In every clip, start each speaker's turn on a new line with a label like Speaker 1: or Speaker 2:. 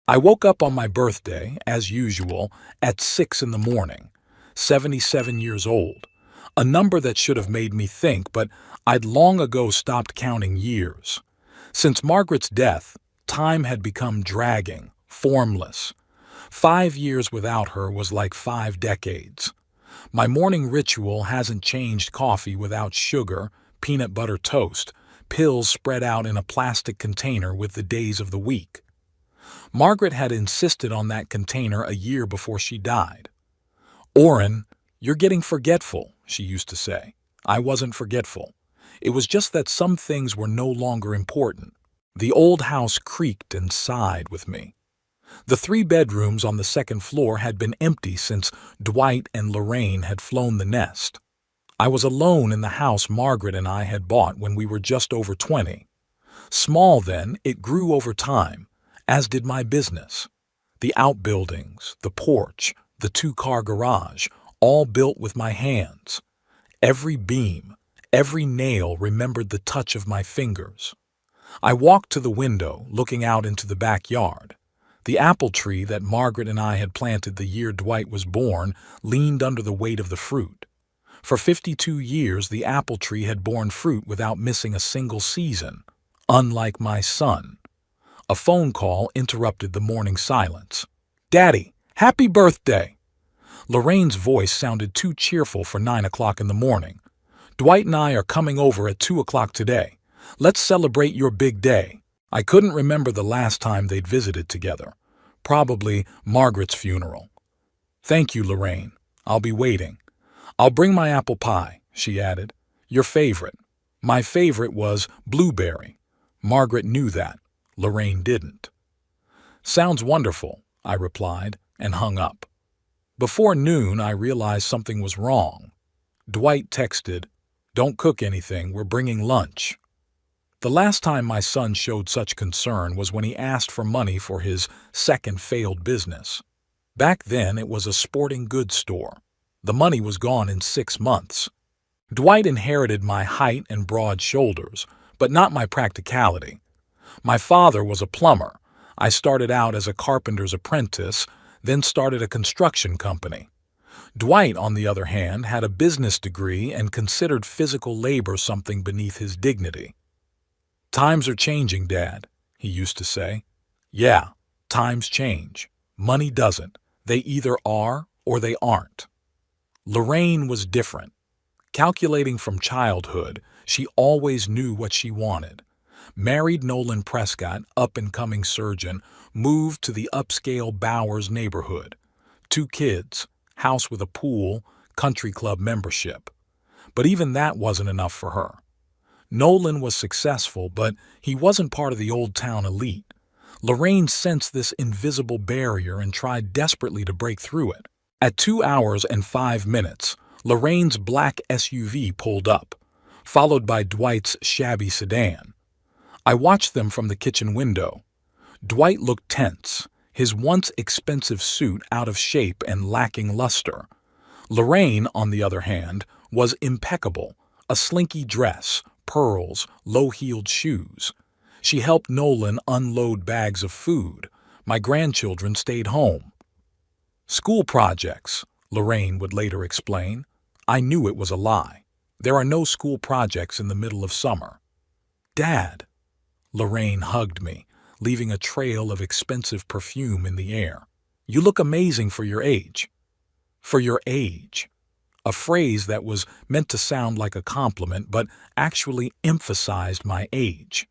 Speaker 1: I woke up on my birthday, as usual, at 6 in the morning, 77 years old, a number that should have made me think, but I'd long ago stopped counting years. Since Margaret's death, time had become dragging, formless. 5 years without her was like 5 decades. My morning ritual hasn't changed: coffee without sugar, peanut butter toast, pills spread out in a plastic container with the days of the week. Margaret had insisted on that container a year before she died. "Orrin, you're getting forgetful," she used to say. I wasn't forgetful. It was just that some things were no longer important. The old house creaked and sighed with me. The 3 bedrooms on the second floor had been empty since Dwight and Lorraine had flown the nest. I was alone in the house Margaret and I had bought when we were just over 20. Small then, it grew over time, as did my business. The outbuildings, the porch, the 2-car garage, all built with my hands. Every beam, every nail remembered the touch of my fingers. I walked to the window, looking out into the backyard. The apple tree that Margaret and I had planted the year Dwight was born leaned under the weight of the fruit. For 52 years, the apple tree had borne fruit without missing a single season, unlike my son. A phone call interrupted the morning silence. "Daddy, happy birthday!" Lorraine's voice sounded too cheerful for 9 o'clock in the morning. "Dwight and I are coming over at 2 o'clock today. Let's celebrate your big day." I couldn't remember the last time they'd visited together. Probably Margaret's funeral. "Thank you, Lorraine. I'll be waiting. I'll bring my apple pie," she added. "Your favorite." My favorite was blueberry. Margaret knew that. Lorraine didn't. "Sounds wonderful," I replied, and hung up. Before noon, I realized something was wrong. Dwight texted, "Don't cook anything, we're bringing lunch." The last time my son showed such concern was when he asked for money for his second failed business. Back then, it was a sporting goods store. The money was gone in 6 months. Dwight inherited my height and broad shoulders, but not my practicality. My father was a plumber. I started out as a carpenter's apprentice, then started a construction company. Dwight, on the other hand, had a business degree and considered physical labor something beneath his dignity. "Times are changing, Dad," he used to say. Yeah, times change. Money doesn't. They either are or they aren't. Lorraine was different. Calculating from childhood, she always knew what she wanted. Married Nolan Prescott, up-and-coming surgeon, moved to the upscale Bowers neighborhood. 2 kids, house with a pool, country club membership. But even that wasn't enough for her. Nolan was successful, but he wasn't part of the old town elite. Lorraine sensed this invisible barrier and tried desperately to break through it. At 2 hours and 5 minutes, Lorraine's black SUV pulled up, followed by Dwight's shabby sedan. I watched them from the kitchen window. Dwight looked tense, his once expensive suit out of shape and lacking luster. Lorraine, on the other hand, was impeccable, a slinky dress, pearls, low-heeled shoes. She helped Nolan unload bags of food. My grandchildren stayed home. "School projects," Lorraine would later explain. I knew it was a lie. There are no school projects in the middle of summer. "Dad." Lorraine hugged me, leaving a trail of expensive perfume in the air. "You look amazing for your age." For your age. A phrase that was meant to sound like a compliment but actually emphasized my age.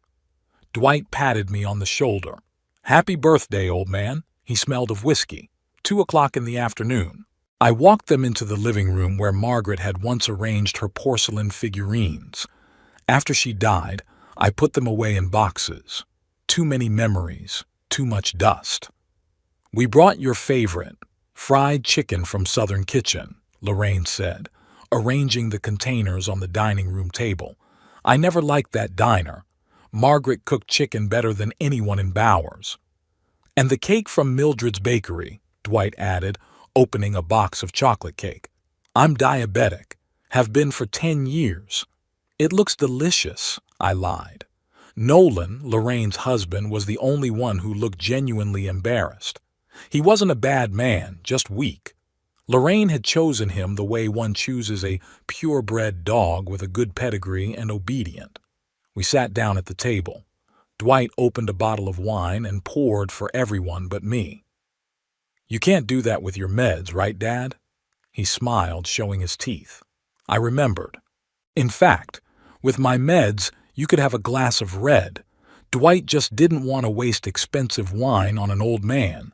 Speaker 1: Dwight patted me on the shoulder. "Happy birthday, old man." He smelled of whiskey. 2 o'clock in the afternoon. I walked them into the living room where Margaret had once arranged her porcelain figurines. After she died, I put them away in boxes. Too many memories, too much dust. "We brought your favorite, fried chicken from Southern Kitchen," Lorraine said, arranging the containers on the dining room table. "I never liked that diner. Margaret cooked chicken better than anyone in Bowers." "And the cake from Mildred's Bakery," Dwight added, opening a box of chocolate cake. "I'm diabetic. Have been for 10 years. "It looks delicious," I lied. Nolan, Lorraine's husband, was the only one who looked genuinely embarrassed. He wasn't a bad man, just weak. Lorraine had chosen him the way one chooses a purebred dog with a good pedigree and obedient. We sat down at the table. Dwight opened a bottle of wine and poured for everyone but me. "You can't do that with your meds, right, Dad?" He smiled, showing his teeth. I remembered. "In fact, with my meds, you could have a glass of red." Dwight just didn't want to waste expensive wine on an old man.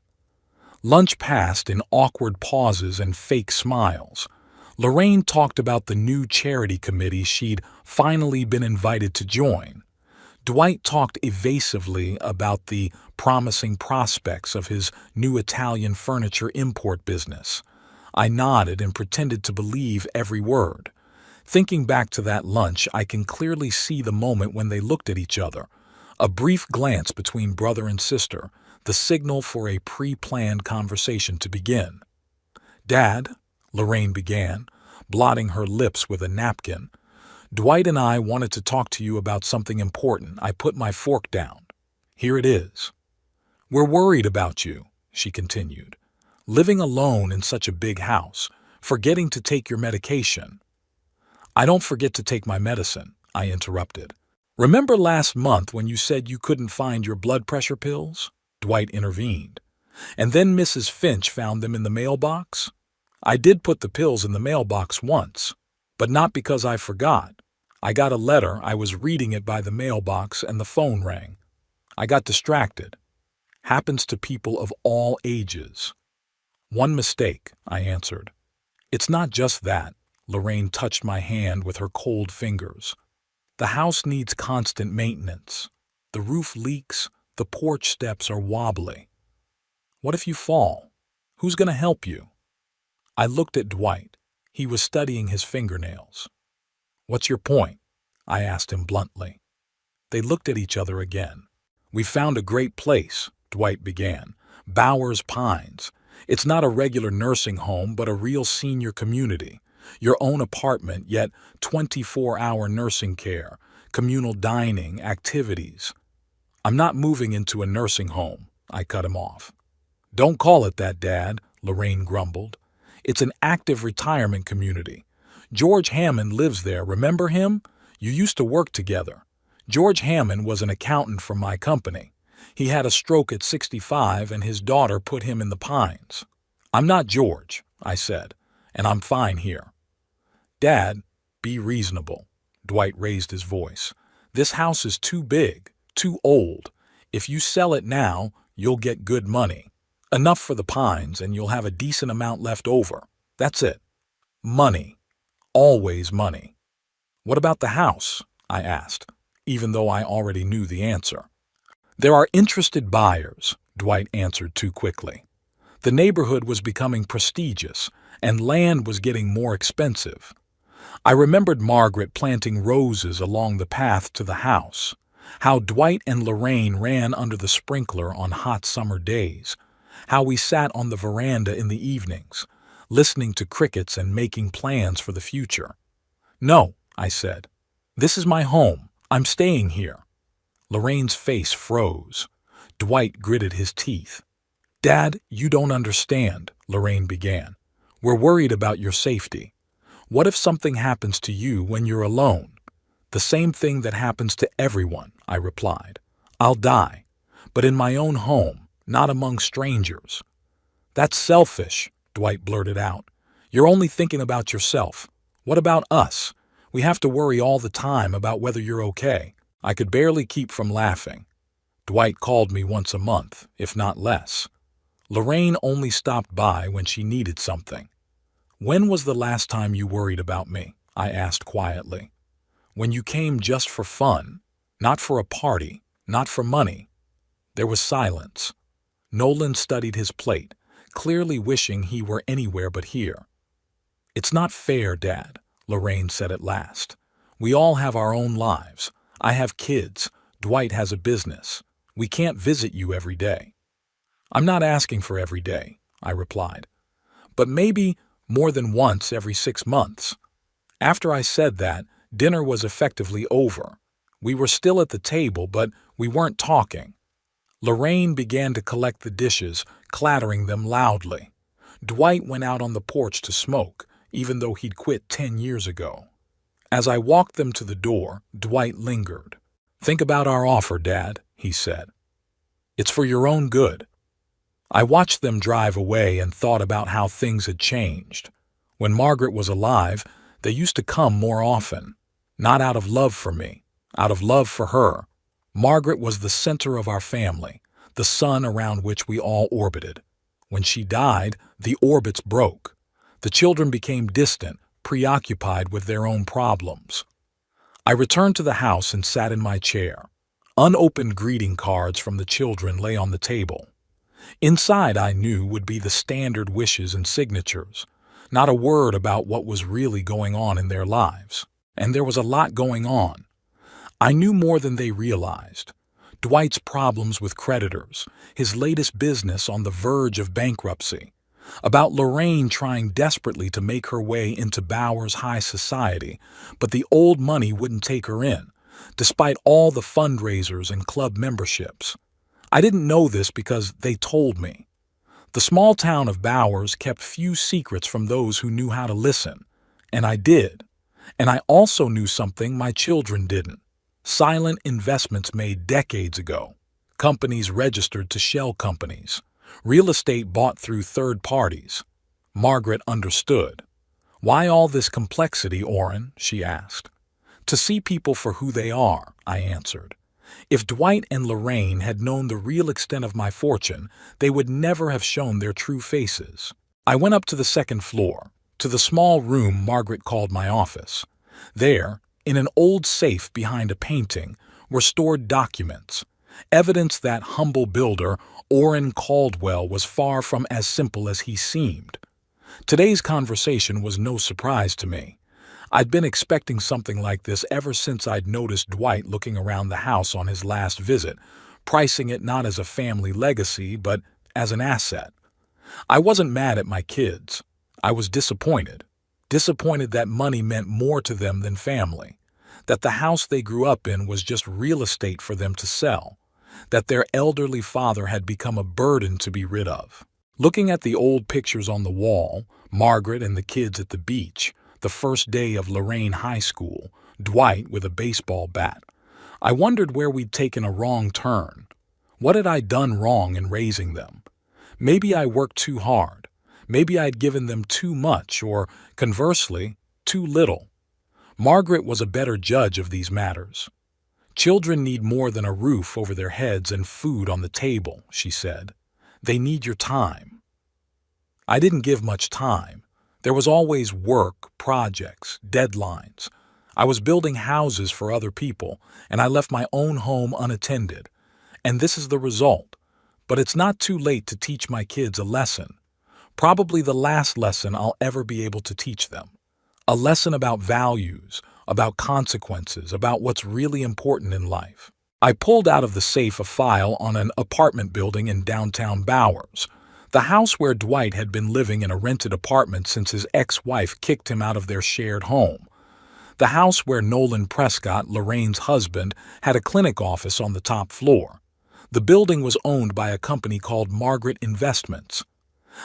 Speaker 1: Lunch passed in awkward pauses and fake smiles. Lorraine talked about the new charity committee she'd finally been invited to join. Dwight talked evasively about the promising prospects of his new Italian furniture import business. I nodded and pretended to believe every word. Thinking back to that lunch, I can clearly see the moment when they looked at each other. A brief glance between brother and sister, the signal for a pre-planned conversation to begin. "Dad," Lorraine began, blotting her lips with a napkin, "Dwight and I wanted to talk to you about something important." I put my fork down. "Here it is." "We're worried about you," she continued. "Living alone in such a big house, forgetting to take your medication." "I don't forget to take my medicine," I interrupted. "Remember last month when you said you couldn't find your blood pressure pills?" Dwight intervened. "And then Mrs. Finch found them in the mailbox?" "I did put the pills in the mailbox once, but not because I forgot. I got a letter, I was reading it by the mailbox, and the phone rang. I got distracted. Happens to people of all ages." "One mistake," I answered. "It's not just that." Lorraine touched my hand with her cold fingers. "The house needs constant maintenance. The roof leaks, the porch steps are wobbly. What if you fall? Who's going to help you?" I looked at Dwight. He was studying his fingernails. "What's your point?" I asked him bluntly. They looked at each other again. "We found a great place," Dwight began. "Bowers Pines. It's not a regular nursing home, but a real senior community. Your own apartment, yet 24-hour nursing care, communal dining, activities." "I'm not moving into a nursing home," I cut him off. "Don't call it that, Dad," Lorraine grumbled. "It's an active retirement community. George Hammond lives there, remember him? You used to work together. George Hammond was an accountant for my company. He had a stroke at 65 and his daughter put him in the Pines." "I'm not George," I said, "and I'm fine here." "Dad, be reasonable." Dwight raised his voice. "This house is too big, too old. If you sell it now, you'll get good money. Enough for the Pines, and you'll have a decent amount left over. That's it. Money. Always money." "What about the house?" I asked, even though I already knew the answer. "There are interested buyers," Dwight answered too quickly. The neighborhood was becoming prestigious, and land was getting more expensive. I remembered Margaret planting roses along the path to the house, how Dwight and Lorraine ran under the sprinkler on hot summer days, how we sat on the veranda in the evenings, listening to crickets and making plans for the future. "No," I said. "This is my home. I'm staying here." Lorraine's face froze. Dwight gritted his teeth. "Dad, you don't understand," Lorraine began. "We're worried about your safety. What if something happens to you when you're alone?" "The same thing that happens to everyone," I replied. "I'll die, but in my own home, not among strangers." "That's selfish," Dwight blurted out. "You're only thinking about yourself. What about us? We have to worry all the time about whether you're okay." I could barely keep from laughing. Dwight called me once a month, if not less. Lorraine only stopped by when she needed something. "When was the last time you worried about me?" I asked quietly. "When you came just for fun, not for a party, not for money." There was silence. Nolan studied his plate, clearly wishing he were anywhere but here. "It's not fair, Dad," Lorraine said at last. "We all have our own lives. I have kids. Dwight has a business. We can't visit you every day." "I'm not asking for every day," I replied. "But maybe more than once every 6 months." After I said that, dinner was effectively over. We were still at the table, but we weren't talking. Lorraine began to collect the dishes, clattering them loudly. Dwight went out on the porch to smoke, even though he'd quit 10 years ago. As I walked them to the door, Dwight lingered. "Think about our offer, Dad," he said. "It's for your own good." I watched them drive away and thought about how things had changed. When Margaret was alive, they used to come more often. Not out of love for me, out of love for her. Margaret was the center of our family, the sun around which we all orbited. When she died, the orbits broke. The children became distant, preoccupied with their own problems. I returned to the house and sat in my chair. Unopened greeting cards from the children lay on the table. Inside, I knew, would be the standard wishes and signatures, not a word about what was really going on in their lives. And there was a lot going on. I knew more than they realized. Dwight's problems with creditors, his latest business on the verge of bankruptcy, about Lorraine trying desperately to make her way into Bowers high society, but the old money wouldn't take her in, despite all the fundraisers and club memberships. I didn't know this because they told me. The small town of Bowers kept few secrets from those who knew how to listen, and I did. And I also knew something my children didn't. Silent investments made decades ago, companies registered to shell companies, real estate bought through third parties. Margaret understood. "Why all this complexity, Orrin?" she asked. "To see people for who they are," I answered. If Dwight and Lorraine had known the real extent of my fortune, they would never have shown their true faces. I went up to the second floor, to the small room Margaret called my office. There, in an old safe behind a painting, were stored documents, evidence that humble builder Orrin Caldwell was far from as simple as he seemed. Today's conversation was no surprise to me. I'd been expecting something like this ever since I'd noticed Dwight looking around the house on his last visit, pricing it not as a family legacy, but as an asset. I wasn't mad at my kids. I was disappointed. Disappointed that money meant more to them than family, that the house they grew up in was just real estate for them to sell, that their elderly father had become a burden to be rid of. Looking at the old pictures on the wall, Margaret and the kids at the beach, the first day of Lorraine High School, Dwight with a baseball bat, I wondered where we'd taken a wrong turn. What had I done wrong in raising them? Maybe I worked too hard. Maybe I'd given them too much, or, conversely, too little. Margaret was a better judge of these matters. "Children need more than a roof over their heads and food on the table," she said. "They need your time." I didn't give much time. There was always work, projects, deadlines. I was building houses for other people, and I left my own home unattended. And this is the result. But it's not too late to teach my kids a lesson. Probably the last lesson I'll ever be able to teach them. A lesson about values, about consequences, about what's really important in life. I pulled out of the safe a file on an apartment building in downtown Bowers, the house where Dwight had been living in a rented apartment since his ex-wife kicked him out of their shared home. The house where Nolan Prescott, Lorraine's husband, had a clinic office on the top floor. The building was owned by a company called Margaret Investments.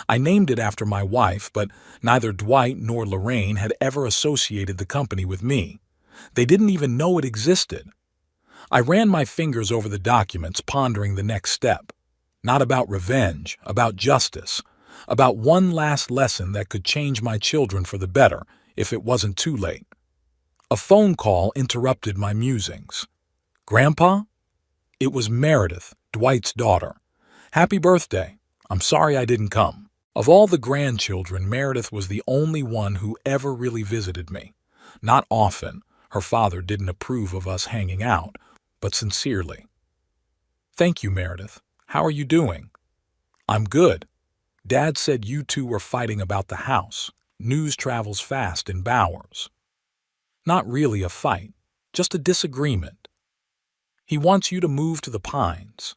Speaker 1: I named it after my wife, but neither Dwight nor Lorraine had ever associated the company with me. They didn't even know it existed. I ran my fingers over the documents, pondering the next step. Not about revenge, about justice, about one last lesson that could change my children for the better if it wasn't too late. A phone call interrupted my musings. "Grandpa?" It was Meredith, Dwight's daughter. "Happy birthday. I'm sorry I didn't come." Of all the grandchildren, Meredith was the only one who ever really visited me. Not often. Her father didn't approve of us hanging out, but sincerely. "Thank you, Meredith. How are you doing?" "I'm good. Dad said you two were fighting about the house. News travels fast in Bowers." "Not really a fight, just a disagreement. He wants you to move to the Pines."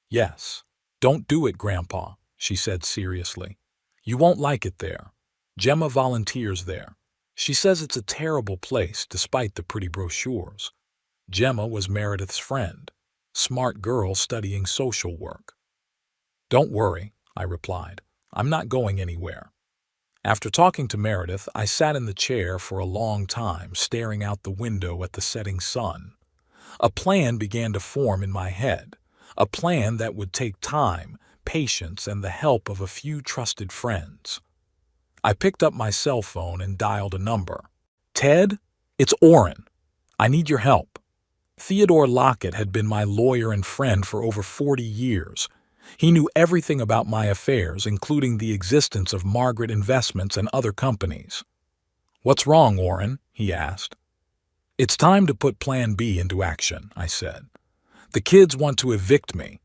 Speaker 1: "Yes. Don't do it, Grandpa," she said seriously. "You won't like it there. Gemma volunteers there. She says it's a terrible place despite the pretty brochures." Gemma was Meredith's friend, smart girl studying social work. "Don't worry," I replied. "I'm not going anywhere." After talking to Meredith, I sat in the chair for a long time, staring out the window at the setting sun. A plan began to form in my head, a plan that would take time, patience, and the help of a few trusted friends. I picked up my cell phone and dialed a number. "Ted, it's Orrin. I need your help." Theodore Lockett had been my lawyer and friend for over 40 years. He knew everything about my affairs, including the existence of Margaret Investments and other companies. "What's wrong, Orrin?" he asked. "It's time to put Plan B into action," I said. "The kids want to evict me."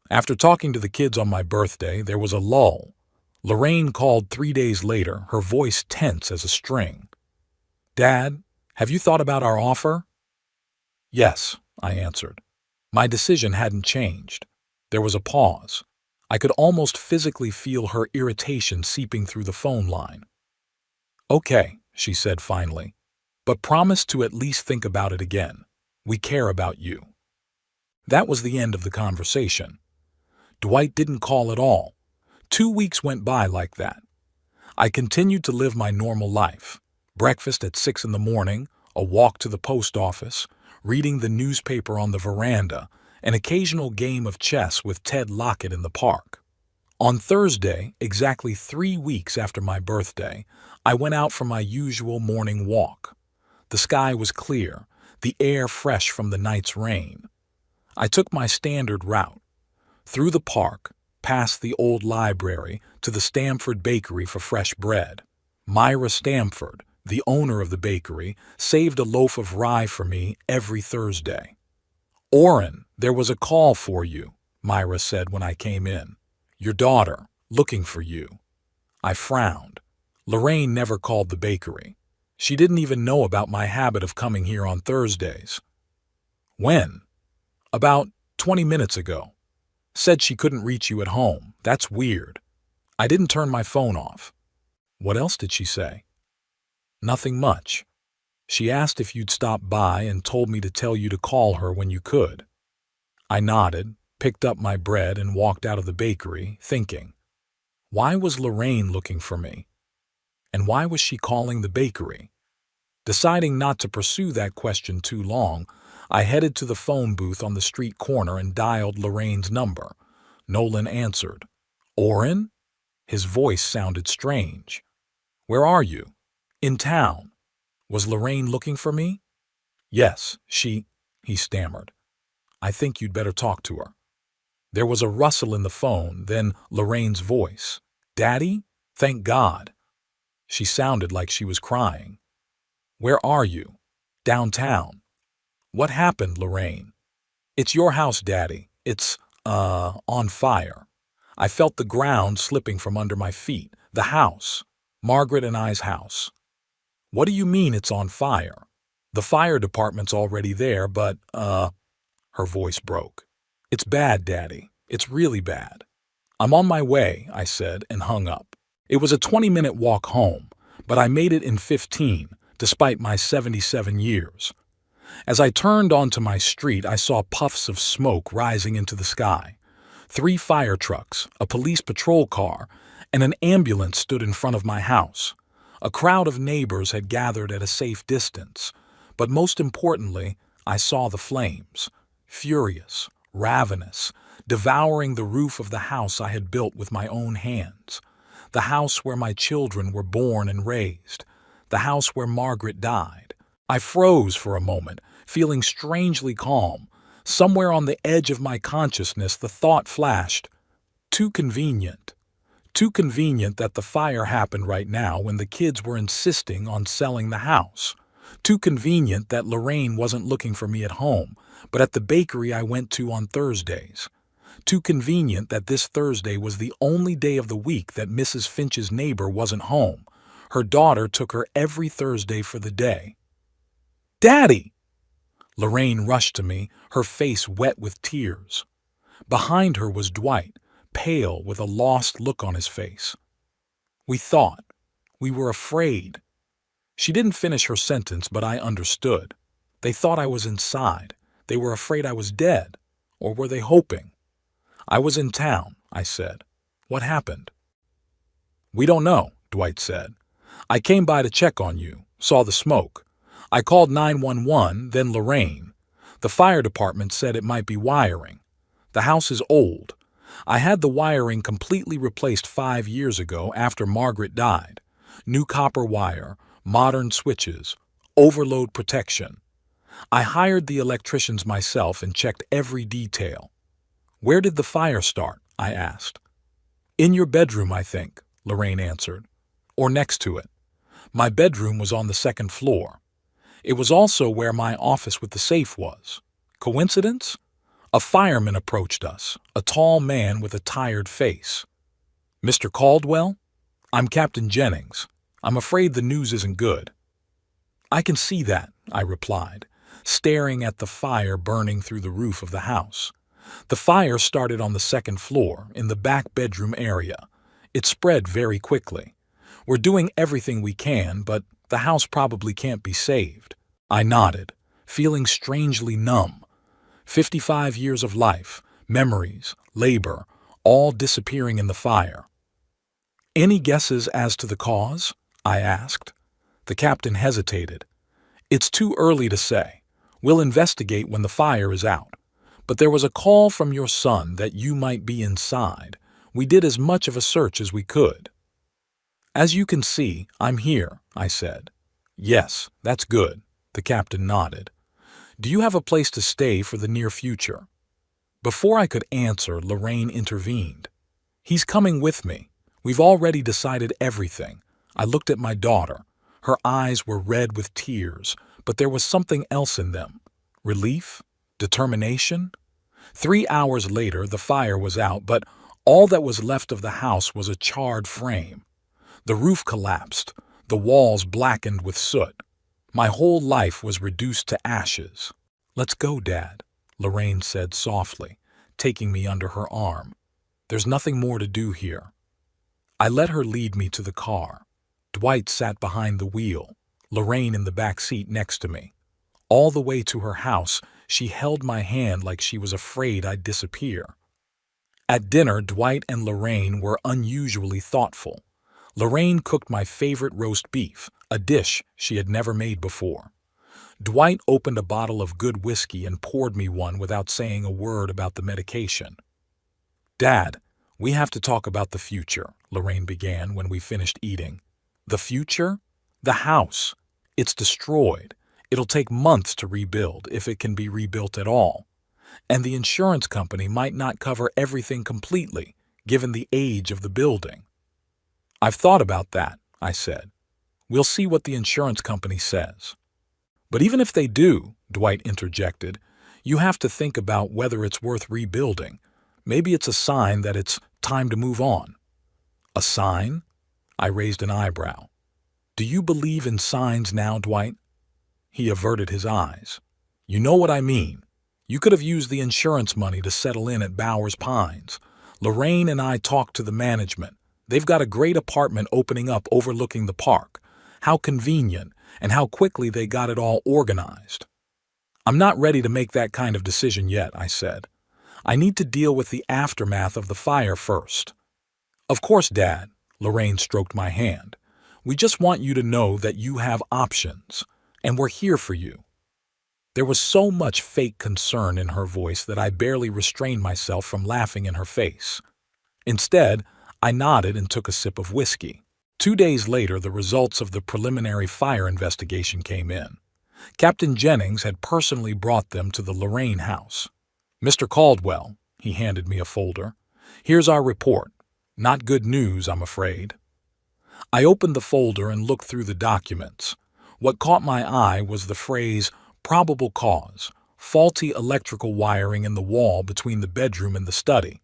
Speaker 1: After talking to the kids on my birthday, there was a lull. Lorraine called 3 days later, her voice tense as a string. "Dad, have you thought about our offer?" "Yes," I answered. My decision hadn't changed. There was a pause. I could almost physically feel her irritation seeping through the phone line. "Okay," she said finally, "but promise to at least think about it again. We care about you." That was the end of the conversation. Dwight didn't call at all. 2 weeks went by like that. I continued to live my normal life. Breakfast at 6 in the morning, a walk to the post office, reading the newspaper on the veranda, an occasional game of chess with Ted Lockett in the park. On Thursday, exactly 3 weeks after my birthday, I went out for my usual morning walk. The sky was clear, the air fresh from the night's rain. I took my standard route, through the park, past the old library, to the Stamford Bakery for fresh bread. Myra Stamford, the owner of the bakery, saved a loaf of rye for me every Thursday. "Orrin, there was a call for you," Myra said when I came in. "Your daughter, looking for you." I frowned. Lorraine never called the bakery. She didn't even know about my habit of coming here on Thursdays. "When?" "About 20 minutes ago. Said she couldn't reach you at home. That's weird." I didn't turn my phone off. "What else did she say?" "Nothing much. She asked if you'd stop by and told me to tell you to call her when you could." I nodded, picked up my bread, and walked out of the bakery, thinking, why was Lorraine looking for me? And why was she calling the bakery? Deciding not to pursue that question too long, I headed to the phone booth on the street corner and dialed Lorraine's number. Nolan answered. "Orrin?" His voice sounded strange. "Where are you?" "In town." Was Lorraine looking for me? "Yes, he stammered. "I think you'd better talk to her." There was a rustle in the phone, then Lorraine's voice. "Daddy? Thank God." She sounded like she was crying. "Where are you?" "Downtown." "What happened, Lorraine?" "It's your house, Daddy. It's, on fire." I felt the ground slipping from under my feet. The house. Margaret and I's house. "What do you mean it's on fire?" "The fire department's already there, but, her voice broke. "It's bad, Daddy. It's really bad." "I'm on my way," I said, and hung up. It was a 20-minute walk home, but I made it in 15, despite my 77 years. As I turned onto my street, I saw puffs of smoke rising into the sky. 3 fire trucks, a police patrol car, and an ambulance stood in front of my house. A crowd of neighbors had gathered at a safe distance, but most importantly, I saw the flames, furious, ravenous, devouring the roof of the house I had built with my own hands, the house where my children were born and raised, the house where Margaret died. I froze for a moment, feeling strangely calm. Somewhere on the edge of my consciousness, the thought flashed, too convenient. Too convenient that the fire happened right now when the kids were insisting on selling the house. Too convenient that Lorraine wasn't looking for me at home, but at the bakery I went to on Thursdays. Too convenient that this Thursday was the only day of the week that Mrs. Finch's neighbor wasn't home. Her daughter took her every Thursday for the day. "Daddy!" Lorraine rushed to me, her face wet with tears. Behind her was Dwight, pale with a lost look on his face. "We thought. We were afraid." She didn't finish her sentence, but I understood. They thought I was inside. They were afraid I was dead. Or were they hoping? I was in town, I said. What happened? We don't know, Dwight said. I came by to check on you, saw the smoke. I called 911, then Lorraine. The fire department said it might be wiring. The house is old. I had the wiring completely replaced 5 years ago after Margaret died. New copper wire, modern switches, overload protection. I hired the electricians myself and checked every detail. Where did the fire start? I asked. In your bedroom, I think, Lorraine answered. Or next to it. My bedroom was on the second floor. It was also where my office with the safe was. Coincidence? A fireman approached us, a tall man with a tired face. Mr. Caldwell? I'm Captain Jennings. I'm afraid the news isn't good. I can see that, I replied, staring at the fire burning through the roof of the house. The fire started on the second floor, in the back bedroom area. It spread very quickly. We're doing everything we can, but the house probably can't be saved. I nodded, feeling strangely numb. 55 years of life, memories, labor, all disappearing in the fire. Any guesses as to the cause? I asked. The captain hesitated. It's too early to say. We'll investigate when the fire is out. But there was a call from your son that you might be inside. We did as much of a search as we could. As you can see, I'm here, I said. Yes, that's good, the captain nodded. Do you have a place to stay for the near future? Before I could answer, Lorraine intervened. He's coming with me. We've already decided everything. I looked at my daughter. Her eyes were red with tears, but there was something else in them. Relief? Determination? 3 hours later, the fire was out, but all that was left of the house was a charred frame. The roof collapsed, the walls blackened with soot. My whole life was reduced to ashes. Let's go, Dad, Lorraine said softly, taking me under her arm. There's nothing more to do here. I let her lead me to the car. Dwight sat behind the wheel, Lorraine in the back seat next to me. All the way to her house, she held my hand like she was afraid I'd disappear. At dinner, Dwight and Lorraine were unusually thoughtful. Lorraine cooked my favorite roast beef, a dish she had never made before. Dwight opened a bottle of good whiskey and poured me one without saying a word about the medication. Dad, we have to talk about the future, Lorraine began when we finished eating. The future? The house. It's destroyed. It'll take months to rebuild, if it can be rebuilt at all. And the insurance company might not cover everything completely, given the age of the building. I've thought about that, I said. We'll see what the insurance company says. But even if they do, Dwight interjected, you have to think about whether it's worth rebuilding. Maybe it's a sign that it's time to move on. A sign? I raised an eyebrow. Do you believe in signs now, Dwight? He averted his eyes. You know what I mean. You could have used the insurance money to settle in at Bowers Pines. Lorraine and I talked to the management. They've got a great apartment opening up overlooking the park. How convenient, and how quickly they got it all organized. I'm not ready to make that kind of decision yet, I said. I need to deal with the aftermath of the fire first. Of course, Dad, Lorraine stroked my hand. We just want you to know that you have options, and we're here for you. There was so much fake concern in her voice that I barely restrained myself from laughing in her face. Instead, I nodded and took a sip of whiskey. 2 days later, the results of the preliminary fire investigation came in. Captain Jennings had personally brought them to the Lorraine house. Mr. Caldwell, he handed me a folder. Here's our report. Not good news, I'm afraid. I opened the folder and looked through the documents. What caught my eye was the phrase, probable cause, faulty electrical wiring in the wall between the bedroom and the study.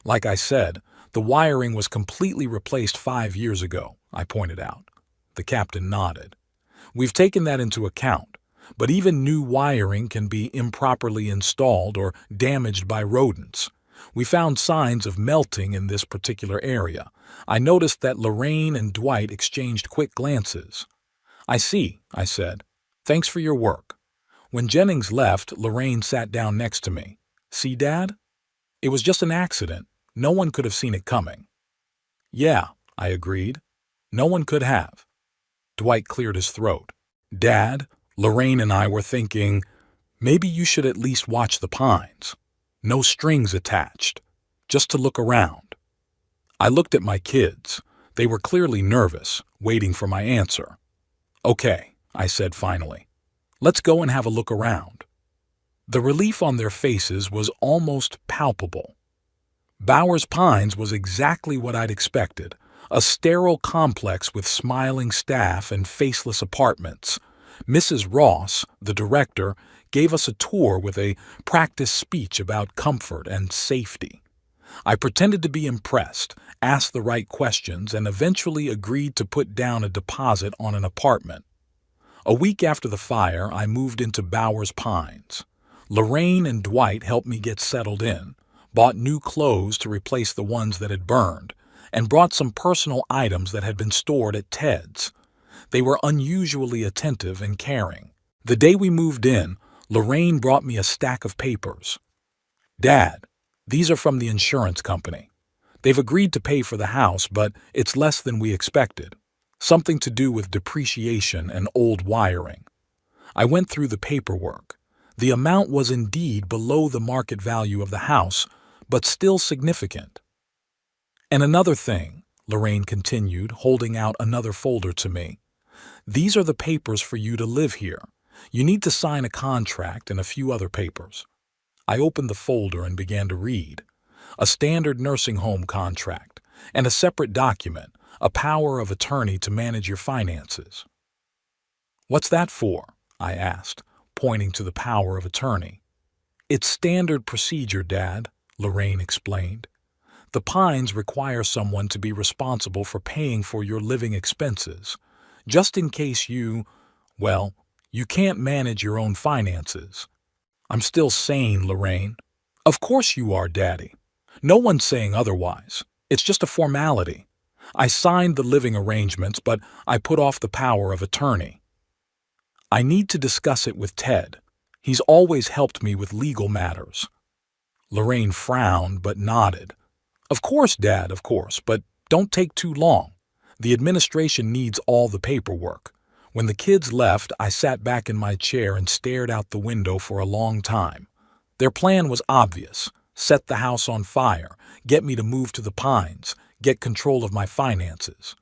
Speaker 1: Like I said, the wiring was completely replaced 5 years ago, I pointed out. The captain nodded. We've taken that into account, but even new wiring can be improperly installed or damaged by rodents. We found signs of melting in this particular area. I noticed that Lorraine and Dwight exchanged quick glances. I see, I said. Thanks for your work. When Jennings left, Lorraine sat down next to me. See, Dad? It was just an accident. No one could have seen it coming. Yeah, I agreed. No one could have. Dwight cleared his throat. Dad, Lorraine and I were thinking, maybe you should at least watch the pines. No strings attached. Just to look around. I looked at my kids. They were clearly nervous, waiting for my answer. Okay, I said finally. Let's go and have a look around. The relief on their faces was almost palpable. Bowers Pines was exactly what I'd expected, a sterile complex with smiling staff and faceless apartments. Mrs. Ross, the director, gave us a tour with a practice speech about comfort and safety. I pretended to be impressed, asked the right questions, and eventually agreed to put down a deposit on an apartment. A week after the fire, I moved into Bowers Pines. Lorraine and Dwight helped me get settled in, bought new clothes to replace the ones that had burned, and brought some personal items that had been stored at Ted's. They were unusually attentive and caring. The day we moved in, Lorraine brought me a stack of papers. Dad, these are from the insurance company. They've agreed to pay for the house, but it's less than we expected. Something to do with depreciation and old wiring. I went through the paperwork. The amount was indeed below the market value of the house, but still significant. And another thing, Lorraine continued, holding out another folder to me. These are the papers for you to live here. You need to sign a contract and a few other papers. I opened the folder and began to read. A standard nursing home contract, and a separate document, a power of attorney to manage your finances. What's that for? I asked, pointing to the power of attorney. It's standard procedure, Dad, Lorraine explained. The Pines require someone to be responsible for paying for your living expenses, just in case you can't manage your own finances. I'm still sane, Lorraine. Of course you are, Daddy. No one's saying otherwise. It's just a formality. I signed the living arrangements, but I put off the power of attorney. I need to discuss it with Ted. He's always helped me with legal matters. Lorraine frowned but nodded. Of course, Dad, of course, but don't take too long. The administration needs all the paperwork. When the kids left, I sat back in my chair and stared out the window for a long time. Their plan was obvious. Set the house on fire, get me to move to the Pines, get control of my finances.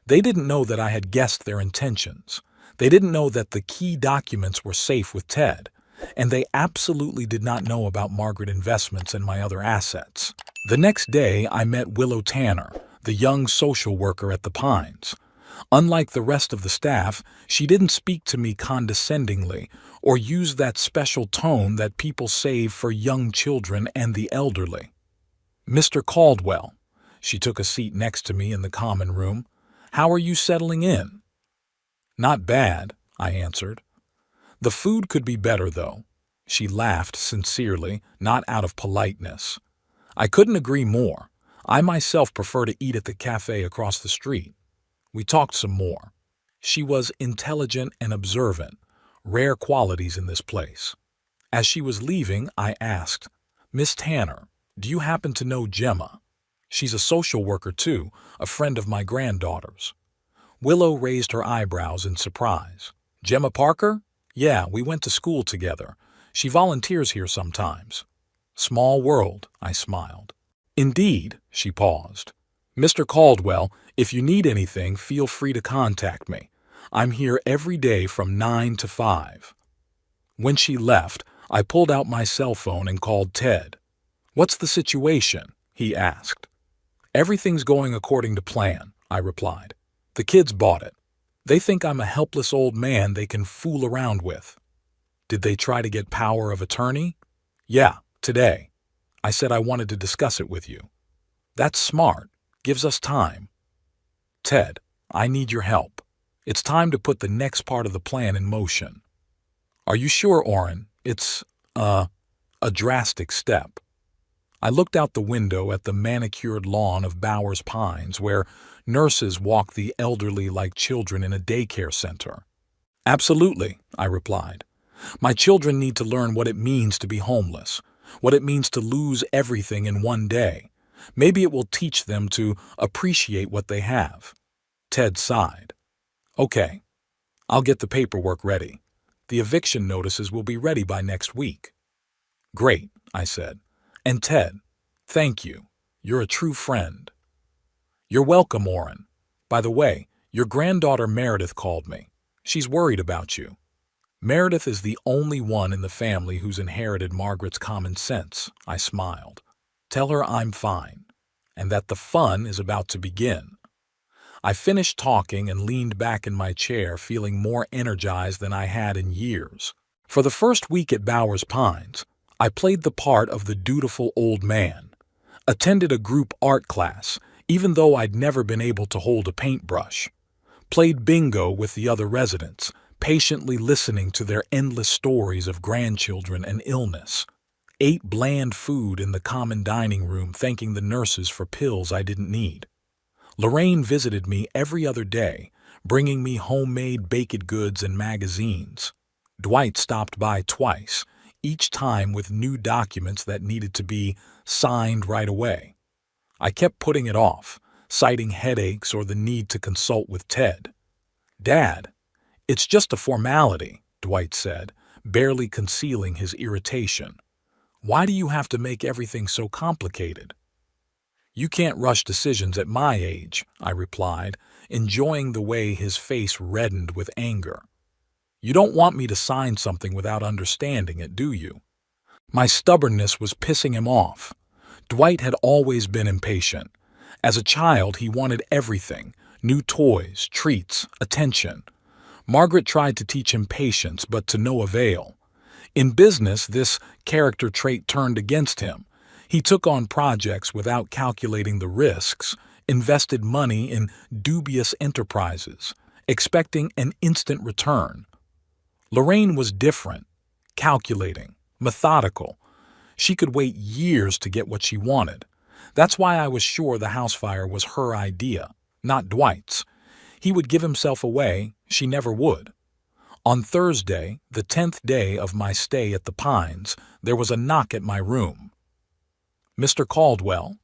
Speaker 1: They didn't know that I had guessed their intentions. They didn't know that the key documents were safe with Ted, and they absolutely did not know about Margaret Investments and my other assets. The next day, I met Willow Tanner, the young social worker at the Pines. Unlike the rest of the staff, she didn't speak to me condescendingly or use that special tone that people save for young children and the elderly. Mr. Caldwell, she took a seat next to me in the common room. How are you settling in? Not bad, I answered. The food could be better, though. She laughed sincerely, not out of politeness. I couldn't agree more. I myself prefer to eat at the cafe across the street. We talked some more. She was intelligent and observant, rare qualities in this place. As she was leaving, I asked, Miss Tanner, do you happen to know Gemma? She's a social worker too, a friend of my granddaughter's. Willow raised her eyebrows in surprise. Gemma Parker? Yeah, we went to school together. She volunteers here sometimes. Small world, I smiled. Indeed, she paused. Mr. Caldwell, if you need anything, feel free to contact me. I'm here every day from 9 to 5. When she left, I pulled out my cell phone and called Ted. What's the situation? He asked. Everything's going according to plan, I replied. The kids bought it. They think I'm a helpless old man they can fool around with. Did they try to get power of attorney? Yeah, today. I said I wanted to discuss it with you. That's smart. Gives us time. Ted, I need your help. It's time to put the next part of the plan in motion. Are you sure, Orrin? It's, a drastic step. I looked out the window at the manicured lawn of Bowers Pines, where nurses walk the elderly like children in a daycare center. Absolutely, I replied. My children need to learn what it means to be homeless, what it means to lose everything in one day. Maybe it will teach them to appreciate what they have." Ted sighed. "Okay, I'll get the paperwork ready. The eviction notices will be ready by next week." "Great," I said. "And Ted, thank you. You're a true friend." "You're welcome, Orrin. By the way, your granddaughter Meredith called me. She's worried about you." "Meredith is the only one in the family who's inherited Margaret's common sense," I smiled. "Tell her I'm fine, and that the fun is about to begin." I finished talking and leaned back in my chair, feeling more energized than I had in years. For the first week at Bowers Pines, I played the part of the dutiful old man, attended a group art class, even though I'd never been able to hold a paintbrush, played bingo with the other residents, patiently listening to their endless stories of grandchildren and illness, ate bland food in the common dining room, thanking the nurses for pills I didn't need. Lorraine visited me every other day, bringing me homemade baked goods and magazines. Dwight stopped by twice, each time with new documents that needed to be signed right away. I kept putting it off, citing headaches or the need to consult with Ted. "Dad, it's just a formality," Dwight said, barely concealing his irritation. "Why do you have to make everything so complicated?" "You can't rush decisions at my age," I replied, enjoying the way his face reddened with anger. "You don't want me to sign something without understanding it, do you?" My stubbornness was pissing him off. Dwight had always been impatient. As a child, he wanted everything: new toys, treats, attention. Margaret tried to teach him patience, but to no avail. In business, this character trait turned against him. He took on projects without calculating the risks, invested money in dubious enterprises, expecting an instant return. Lorraine was different, calculating, methodical. She could wait years to get what she wanted. That's why I was sure the house fire was her idea, not Dwight's. He would give himself away, she never would. On Thursday, the 10th day of my stay at the Pines, there was a knock at my room. "Mr. Caldwell?"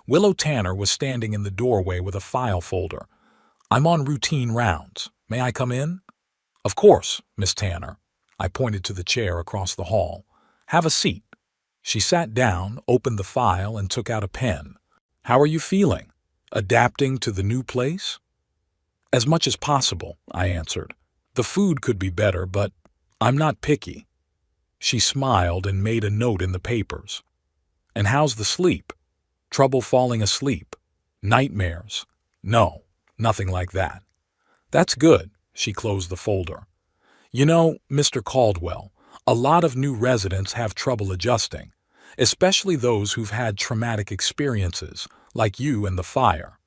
Speaker 1: Willow Tanner was standing in the doorway with a file folder. "I'm on routine rounds. May I come in?" "Of course, Miss Tanner." I pointed to the chair across the hall. "Have a seat." She sat down, opened the file, and took out a pen. "How are you feeling? Adapting to the new place?" "As much as possible," I answered. "The food could be better, but I'm not picky." She smiled and made a note in the papers. "And how's the sleep? Trouble falling asleep? Nightmares?" "No, nothing like that." "That's good." She closed the folder. "You know, Mr. Caldwell, a lot of new residents have trouble adjusting, especially those who've had traumatic experiences, like you and the fire."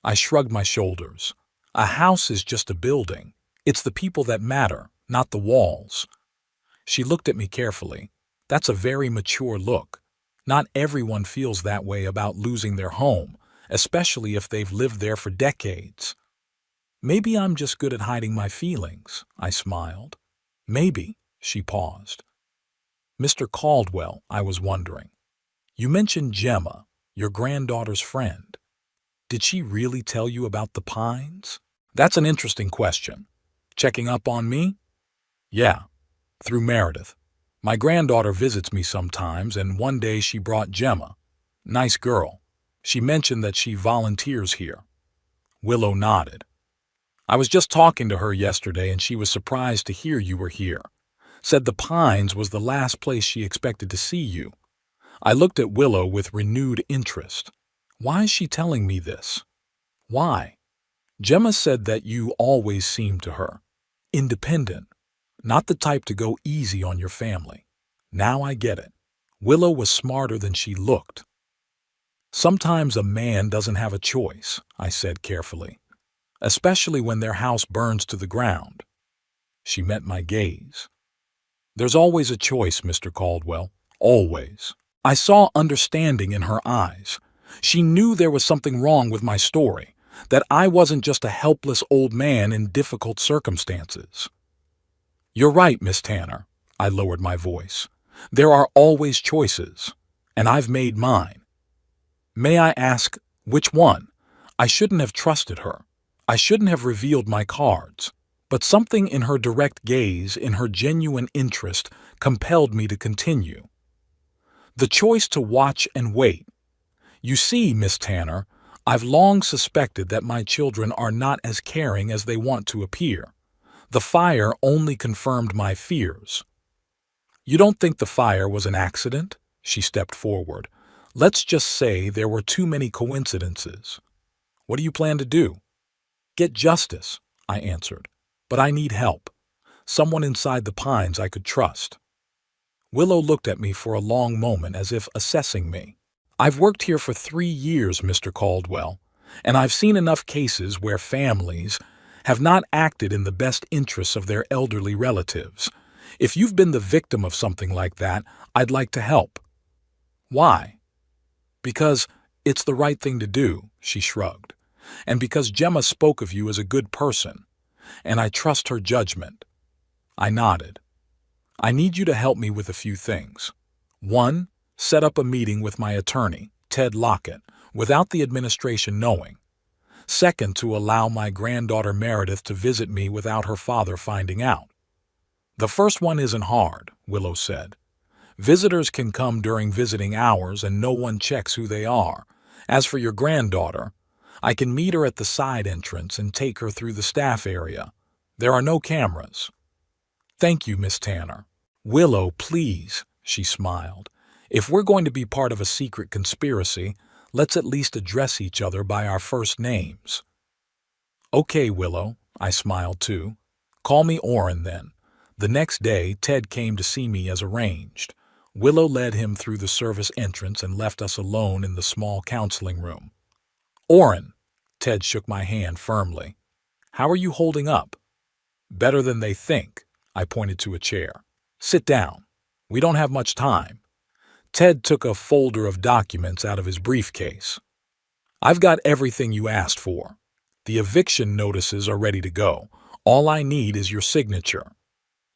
Speaker 1: I shrugged my shoulders. A house is just a building. It's the people that matter, not the walls. She looked at me carefully. "That's a very mature look. Not everyone feels that way about losing their home, especially if they've lived there for decades." "Maybe I'm just good at hiding my feelings," I smiled. "Maybe." She paused. "Mr. Caldwell," I was wondering. "You mentioned Gemma, your granddaughter's friend. Did she really tell you about the Pines?" "That's an interesting question. Checking up on me?" "Yeah, through Meredith. My granddaughter visits me sometimes, and one day she brought Gemma. Nice girl. She mentioned that she volunteers here." Willow nodded. "I was just talking to her yesterday, and she was surprised to hear you were here. Said the Pines was the last place she expected to see you." I looked at Willow with renewed interest. "Why is she telling me this?" "Why?" "Gemma said that you always seemed to her independent, not the type to go easy on your family. Now I get it." Willow was smarter than she looked. "Sometimes a man doesn't have a choice," I said carefully, "especially when their house burns to the ground." She met my gaze. "There's always a choice, Mr. Caldwell, always." I saw understanding in her eyes. She knew there was something wrong with my story, that I wasn't just a helpless old man in difficult circumstances. You're right, Miss Tanner. I lowered my voice. There are always choices, and I've made mine. May I ask, which one? I shouldn't have trusted her. I shouldn't have revealed my cards. But something in her direct gaze, in her genuine interest, compelled me to continue. The choice to watch and wait. You see, Miss Tanner, I've long suspected that my children are not as caring as they want to appear. The fire only confirmed my fears. You don't think the fire was an accident? She stepped forward. Let's just say there were too many coincidences. What do you plan to do? Get justice, I answered. But I need help. Someone inside the pines I could trust. Willow looked at me for a long moment as if assessing me. I've worked here for 3 years, Mr. Caldwell, and I've seen enough cases where families have not acted in the best interests of their elderly relatives. If you've been the victim of something like that, I'd like to help. Why? Because it's the right thing to do, she shrugged, and because Gemma spoke of you as a good person, and I trust her judgment. I nodded. I need you to help me with a few things. 1, set up a meeting with my attorney, Ted Lockett, without the administration knowing. 2, to allow my granddaughter Meredith to visit me without her father finding out. The first one isn't hard, Willow said. Visitors can come during visiting hours and no one checks who they are. As for your granddaughter, I can meet her at the side entrance and take her through the staff area. There are no cameras. Thank you, Miss Tanner. Willow, please, she smiled. If we're going to be part of a secret conspiracy, let's at least address each other by our first names. Okay, Willow, I smiled too. Call me Orrin then. The next day, Ted came to see me as arranged. Willow led him through the service entrance and left us alone in the small counseling room. Orrin, Ted shook my hand firmly. How are you holding up? Better than they think, I pointed to a chair. Sit down. We don't have much time. Ted took a folder of documents out of his briefcase. I've got everything you asked for. The eviction notices are ready to go. All I need is your signature.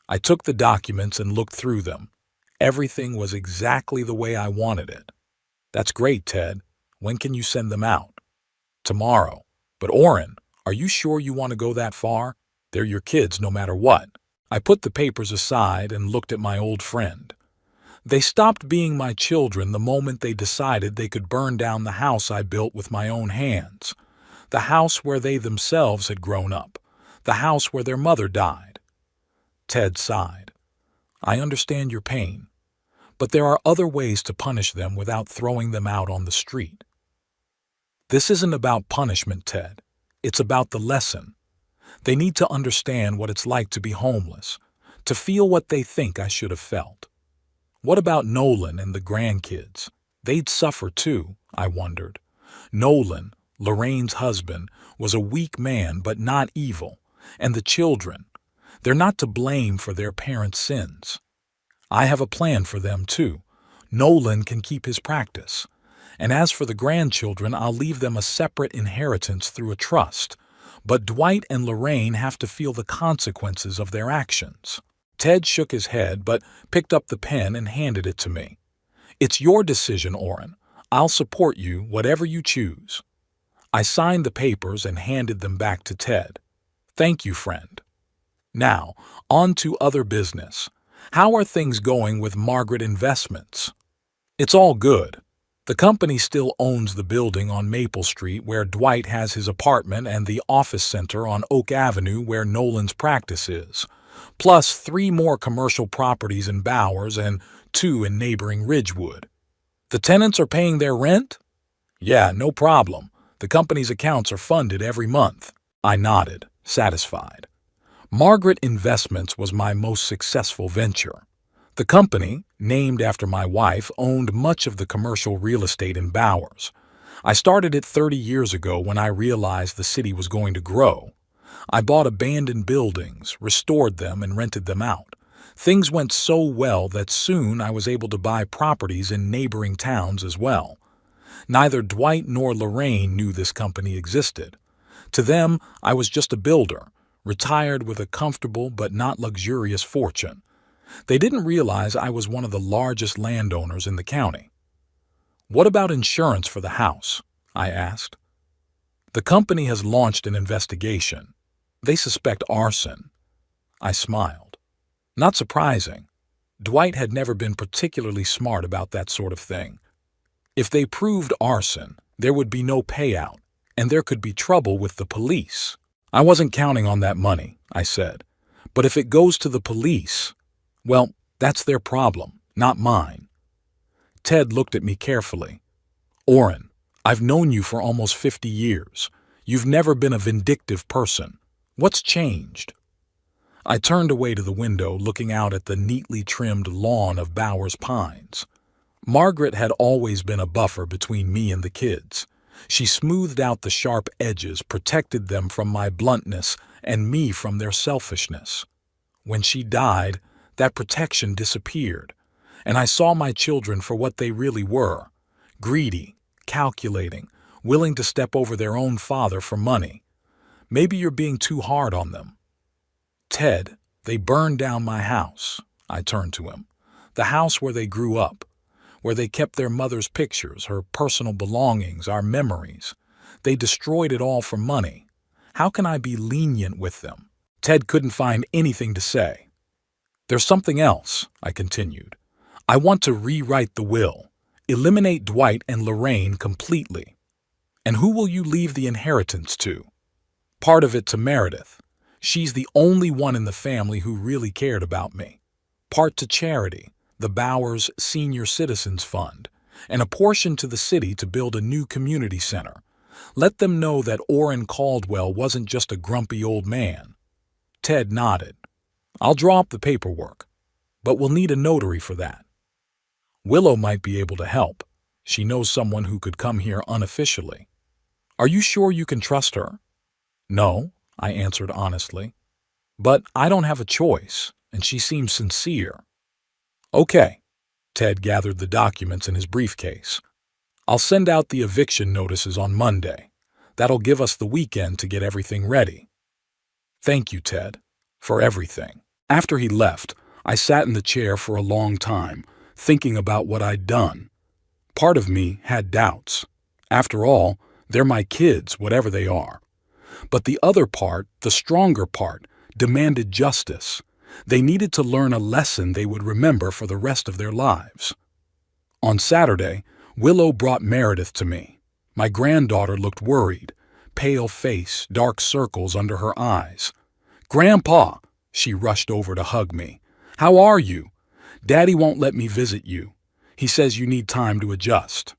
Speaker 1: I took the documents and looked through them. Everything was exactly the way I wanted it. That's great, Ted. When can you send them out? Tomorrow. But Orrin, are you sure you want to go that far? They're your kids no matter what. I put the papers aside and looked at my old friend. They stopped being my children the moment they decided they could burn down the house I built with my own hands. The house where they themselves had grown up. The house where their mother died. Ted sighed. I understand your pain, but there are other ways to punish them without throwing them out on the street. This isn't about punishment, Ted. It's about the lesson. They need to understand what it's like to be homeless, to feel what they think I should have felt. What about Nolan and the grandkids? They'd suffer too, I wondered. Nolan, Lorraine's husband, was a weak man but not evil, and the children, they're not to blame for their parents' sins. I have a plan for them too. Nolan can keep his practice. And as for the grandchildren, I'll leave them a separate inheritance through a trust. But Dwight and Lorraine have to feel the consequences of their actions. Ted shook his head but picked up the pen and handed it to me. It's your decision, Orrin. I'll support you, whatever you choose. I signed the papers and handed them back to Ted. Thank you, friend. Now, on to other business. How are things going with Margaret Investments? It's all good. The company still owns the building on Maple Street where Dwight has his apartment and the office center on Oak Avenue where Nolan's practice is, plus 3 more commercial properties in Bowers and 2 in neighboring Ridgewood. The tenants are paying their rent? Yeah, no problem. The company's accounts are funded every month. I nodded, satisfied. Margaret Investments was my most successful venture. The company, named after my wife, owned much of the commercial real estate in Bowers. I started it 30 years ago when I realized the city was going to grow. I bought abandoned buildings, restored them, and rented them out. Things went so well that soon I was able to buy properties in neighboring towns as well. Neither Dwight nor Lorraine knew this company existed. To them, I was just a builder, retired with a comfortable but not luxurious fortune. They didn't realize I was one of the largest landowners in the county. "What about insurance for the house?" I asked. "The company has launched an investigation. They suspect arson." I smiled. Not surprising. Dwight had never been particularly smart about that sort of thing. If they proved arson, there would be no payout, and there could be trouble with the police. "I wasn't counting on that money," I said. "But if it goes to the police, well, that's their problem, not mine." Ted looked at me carefully. "Orrin, I've known you for almost 50 years. You've never been a vindictive person. What's changed?" I turned away to the window, looking out at the neatly trimmed lawn of Bowers Pines. Margaret had always been a buffer between me and the kids. She smoothed out the sharp edges, protected them from my bluntness and me from their selfishness. When she died, that protection disappeared, and I saw my children for what they really were: greedy, calculating, willing to step over their own father for money. "Maybe you're being too hard on them." "Ted, they burned down my house." I turned to him. "The house where they grew up, where they kept their mother's pictures, her personal belongings, our memories. They destroyed it all for money. How can I be lenient with them?" Ted couldn't find anything to say. "There's something else," I continued. "I want to rewrite the will, eliminate Dwight and Lorraine completely." "And who will you leave the inheritance to?" "Part of it to Meredith. She's the only one in the family who really cared about me. Part to charity, the Bowers Senior Citizens Fund, and a portion to the city to build a new community center. Let them know that Orrin Caldwell wasn't just a grumpy old man." Ted nodded. "I'll draw up the paperwork, but we'll need a notary for that. Willow might be able to help. She knows someone who could come here unofficially." "Are you sure you can trust her?" "No," I answered honestly. "But I don't have a choice, and she seems sincere." "Okay." Ted gathered the documents in his briefcase. "I'll send out the eviction notices on Monday. That'll give us the weekend to get everything ready." "Thank you, Ted, for everything." After he left, I sat in the chair for a long time, thinking about what I'd done. Part of me had doubts. After all, they're my kids, whatever they are. But the other part, the stronger part, demanded justice. They needed to learn a lesson they would remember for the rest of their lives. On Saturday, Willow brought Meredith to me. My granddaughter looked worried, pale face, dark circles under her eyes. "Grandpa!" She rushed over to hug me. "How are you? Daddy won't let me visit you. He says you need time to adjust."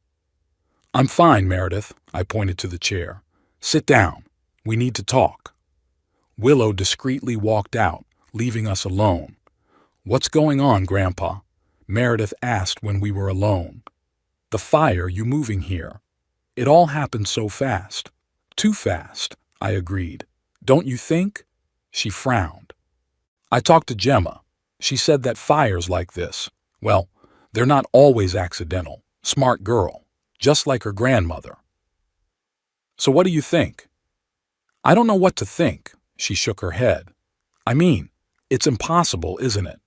Speaker 1: "I'm fine, Meredith," I pointed to the chair. "Sit down. We need to talk." Willow discreetly walked out, leaving us alone. "What's going on, Grandpa?" Meredith asked when we were alone. "The fire, you moving here. It all happened so fast." "Too fast," I agreed. "Don't you think?" She frowned. "I talked to Gemma. She said that fires like this, well, they're not always accidental. Smart girl, just like her grandmother." "So what do you think?" "I don't know what to think," she shook her head. "I mean, it's impossible, isn't it?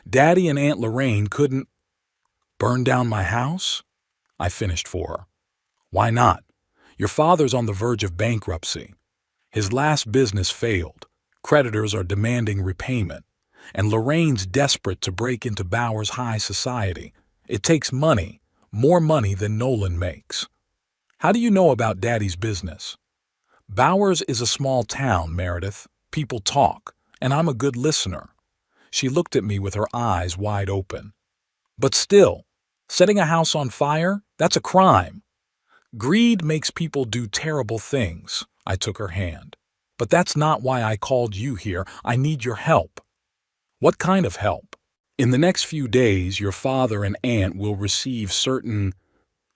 Speaker 1: Daddy and Aunt Lorraine couldn't—" "Burn down my house?" I finished for her. "Why not? Your father's on the verge of bankruptcy. His last business failed. Creditors are demanding repayment. And Lorraine's desperate to break into Bowers high society. It takes money, more money than Nolan makes. How do you know about Daddy's business?" "Bowers is a small town, Meredith. People talk, and I'm a good listener." She looked at me with her eyes wide open. "But still, setting a house on fire, that's a crime." "Greed makes people do terrible things," I took her hand. "But that's not why I called you here. I need your help." "What kind of help?" "In the next few days, your father and aunt will receive certain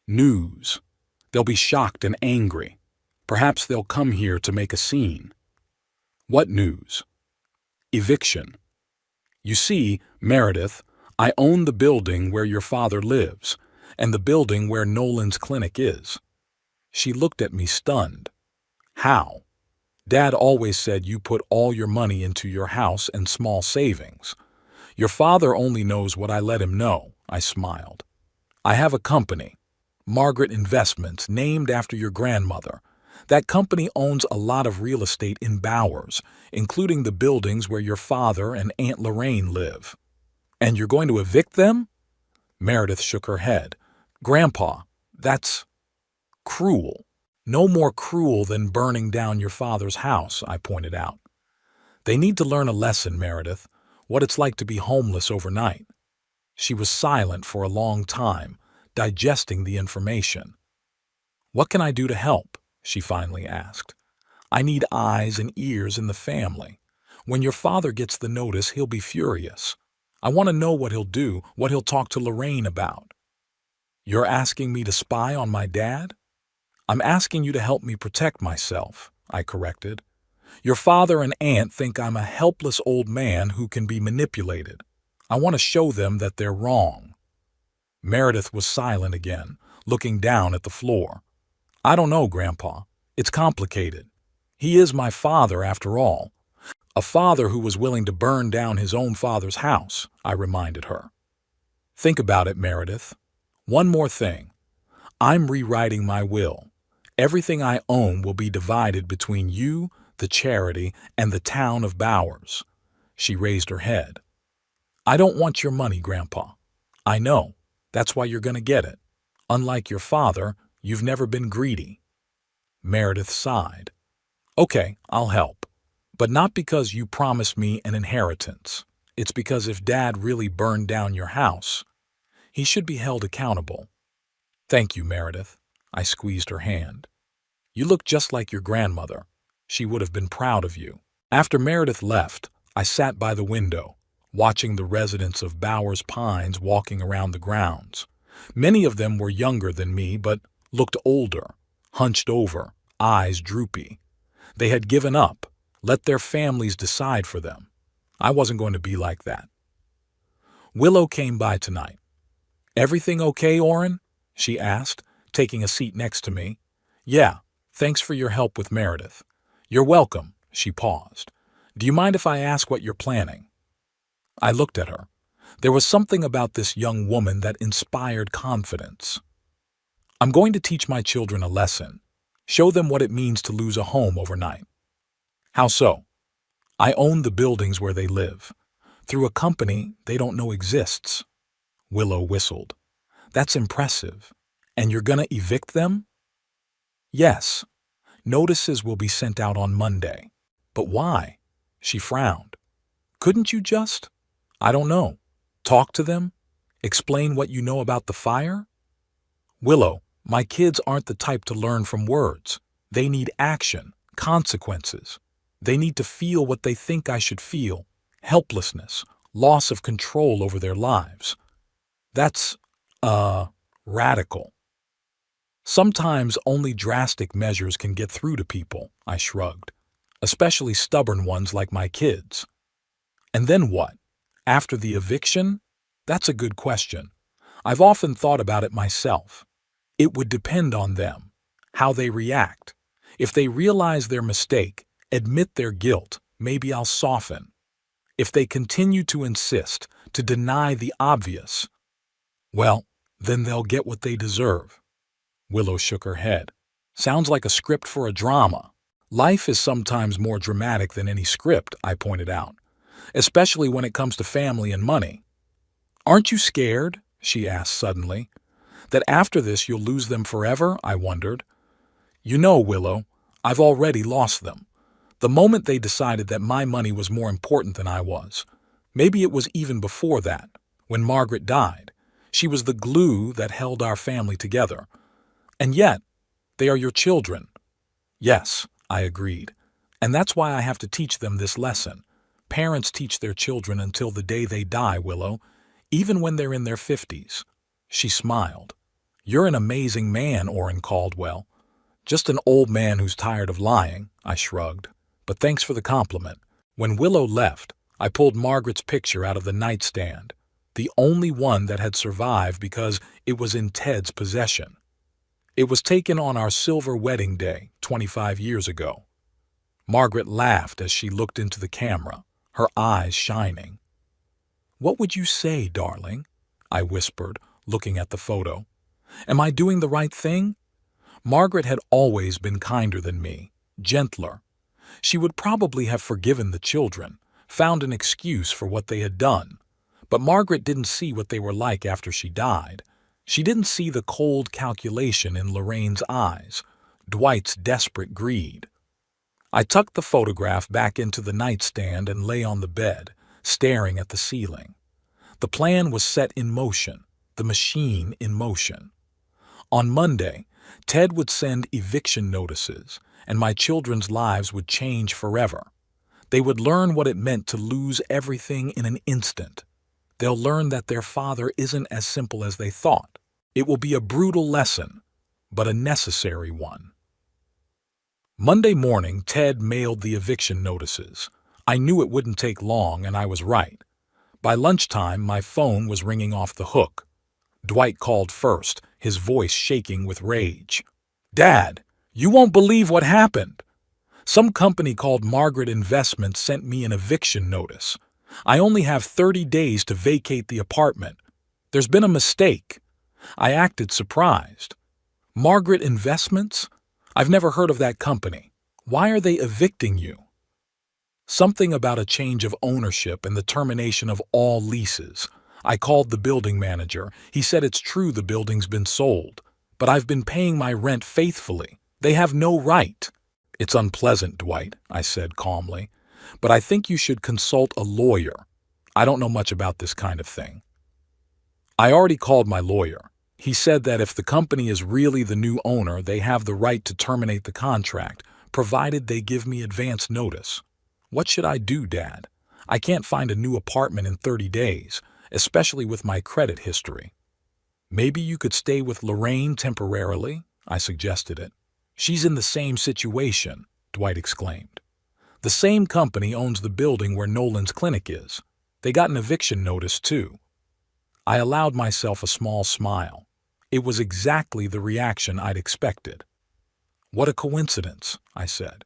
Speaker 1: news. They'll be shocked and angry. Perhaps they'll come here to make a scene." "What news?" "Eviction. You see, Meredith, I own the building where your father lives, and the building where Nolan's clinic is." She looked at me stunned. "How?" Dad always said you put all your money into your house and small savings. Your father only knows what I let him know, I smiled. I have a company, Margaret Investments, named after your grandmother. That company owns a lot of real estate in Bowers, including the buildings where your father and Aunt Lorraine live. And you're going to evict them? Meredith shook her head. Grandpa, that's cruel. No more cruel than burning down your father's house, I pointed out. They need to learn a lesson, Meredith, what it's like to be homeless overnight. She was silent for a long time, digesting the information. What can I do to help? She finally asked. I need eyes and ears in the family. When your father gets the notice, he'll be furious. I want to know what he'll do, what he'll talk to Lorraine about. You're asking me to spy on my dad? I'm asking you to help me protect myself, I corrected. Your father and aunt think I'm a helpless old man who can be manipulated. I want to show them that they're wrong. Meredith was silent again, looking down at the floor. I don't know, Grandpa. It's complicated. He is my father, after all. A father who was willing to burn down his own father's house, I reminded her. Think about it, Meredith. One more thing. I'm rewriting my will. Everything I own will be divided between you, the charity, and the town of Bowers. She raised her head. I don't want your money, Grandpa. I know. That's why you're going to get it. Unlike your father, you've never been greedy. Meredith sighed. Okay, I'll help. But not because you promised me an inheritance. It's because if Dad really burned down your house, he should be held accountable. Thank you, Meredith. I squeezed her hand. You look just like your grandmother. She would have been proud of you. After Meredith left, I sat by the window, watching the residents of Bowers Pines walking around the grounds. Many of them were younger than me, but looked older, hunched over, eyes droopy. They had given up, let their families decide for them. I wasn't going to be like that. Willow came by tonight. Everything okay, Orrin? She asked, taking a seat next to me. Yeah, thanks for your help with Meredith. You're welcome, she paused. Do you mind if I ask what you're planning? I looked at her. There was something about this young woman that inspired confidence. I'm going to teach my children a lesson, show them what it means to lose a home overnight. How so? I own the buildings where they live, through a company they don't know exists. Willow whistled. That's impressive. And you're gonna evict them? Yes. Notices will be sent out on Monday. But why? She frowned. Couldn't you just? I don't know. Talk to them? Explain what you know about the fire? Willow, my kids aren't the type to learn from words. They need action, consequences. They need to feel what they think I should feel. Helplessness, loss of control over their lives. That's, radical. Sometimes only drastic measures can get through to people, I shrugged. Especially stubborn ones like my kids. And then what? After the eviction? That's a good question. I've often thought about it myself. It would depend on them, how they react. If they realize their mistake, admit their guilt, maybe I'll soften. If they continue to insist, to deny the obvious, well, then they'll get what they deserve. Willow shook her head. Sounds like a script for a drama. Life is sometimes more dramatic than any script, I pointed out, especially when it comes to family and money. Aren't you scared? She asked suddenly. That after this you'll lose them forever? I wondered. You know, Willow, I've already lost them. The moment they decided that my money was more important than I was. Maybe it was even before that, when Margaret died. She was the glue that held our family together. And yet, they are your children. Yes, I agreed. And that's why I have to teach them this lesson. Parents teach their children until the day they die, Willow, even when they're in their 50s. She smiled. You're an amazing man, Orrin Caldwell. Just an old man who's tired of lying, I shrugged. But thanks for the compliment. When Willow left, I pulled Margaret's picture out of the nightstand, the only one that had survived because it was in Ted's possession. It was taken on our silver wedding day 25 years ago. Margaret laughed as she looked into the camera, her eyes shining. "What would you say, darling?" I whispered, looking at the photo. "Am I doing the right thing?" Margaret had always been kinder than me, gentler. She would probably have forgiven the children, found an excuse for what they had done. But Margaret didn't see what they were like after she died. She didn't see the cold calculation in Lorraine's eyes, Dwight's desperate greed. I tucked the photograph back into the nightstand and lay on the bed, staring at the ceiling. The plan was set in motion, the machine in motion. On Monday, Ted would send eviction notices, and my children's lives would change forever. They would learn what it meant to lose everything in an instant. They'll learn that their father isn't as simple as they thought. It will be a brutal lesson, but a necessary one. Monday morning, Ted mailed the eviction notices. I knew it wouldn't take long, and I was right. By lunchtime, my phone was ringing off the hook. Dwight called first, his voice shaking with rage. "Dad, you won't believe what happened. Some company called Margaret Investments sent me an eviction notice. I only have 30 days to vacate the apartment. There's been a mistake." I acted surprised. "Margaret Investments? I've never heard of that company. Why are they evicting you?" "Something about a change of ownership and the termination of all leases. I called the building manager. He said it's true the building's been sold, but I've been paying my rent faithfully. They have no right." "It's unpleasant, Dwight," I said calmly, "but I think you should consult a lawyer. I don't know much about this kind of thing." I already called my lawyer. He said that if the company is really the new owner, they have the right to terminate the contract, provided they give me advance notice. What should I do, Dad? I can't find a new apartment in 30 days, especially with my credit history. "Maybe you could stay with Lorraine temporarily," I suggested it. "She's in the same situation," Dwight exclaimed. "The same company owns the building where Nolan's clinic is. They got an eviction notice, too." I allowed myself a small smile. It was exactly the reaction I'd expected. "What a coincidence," I said.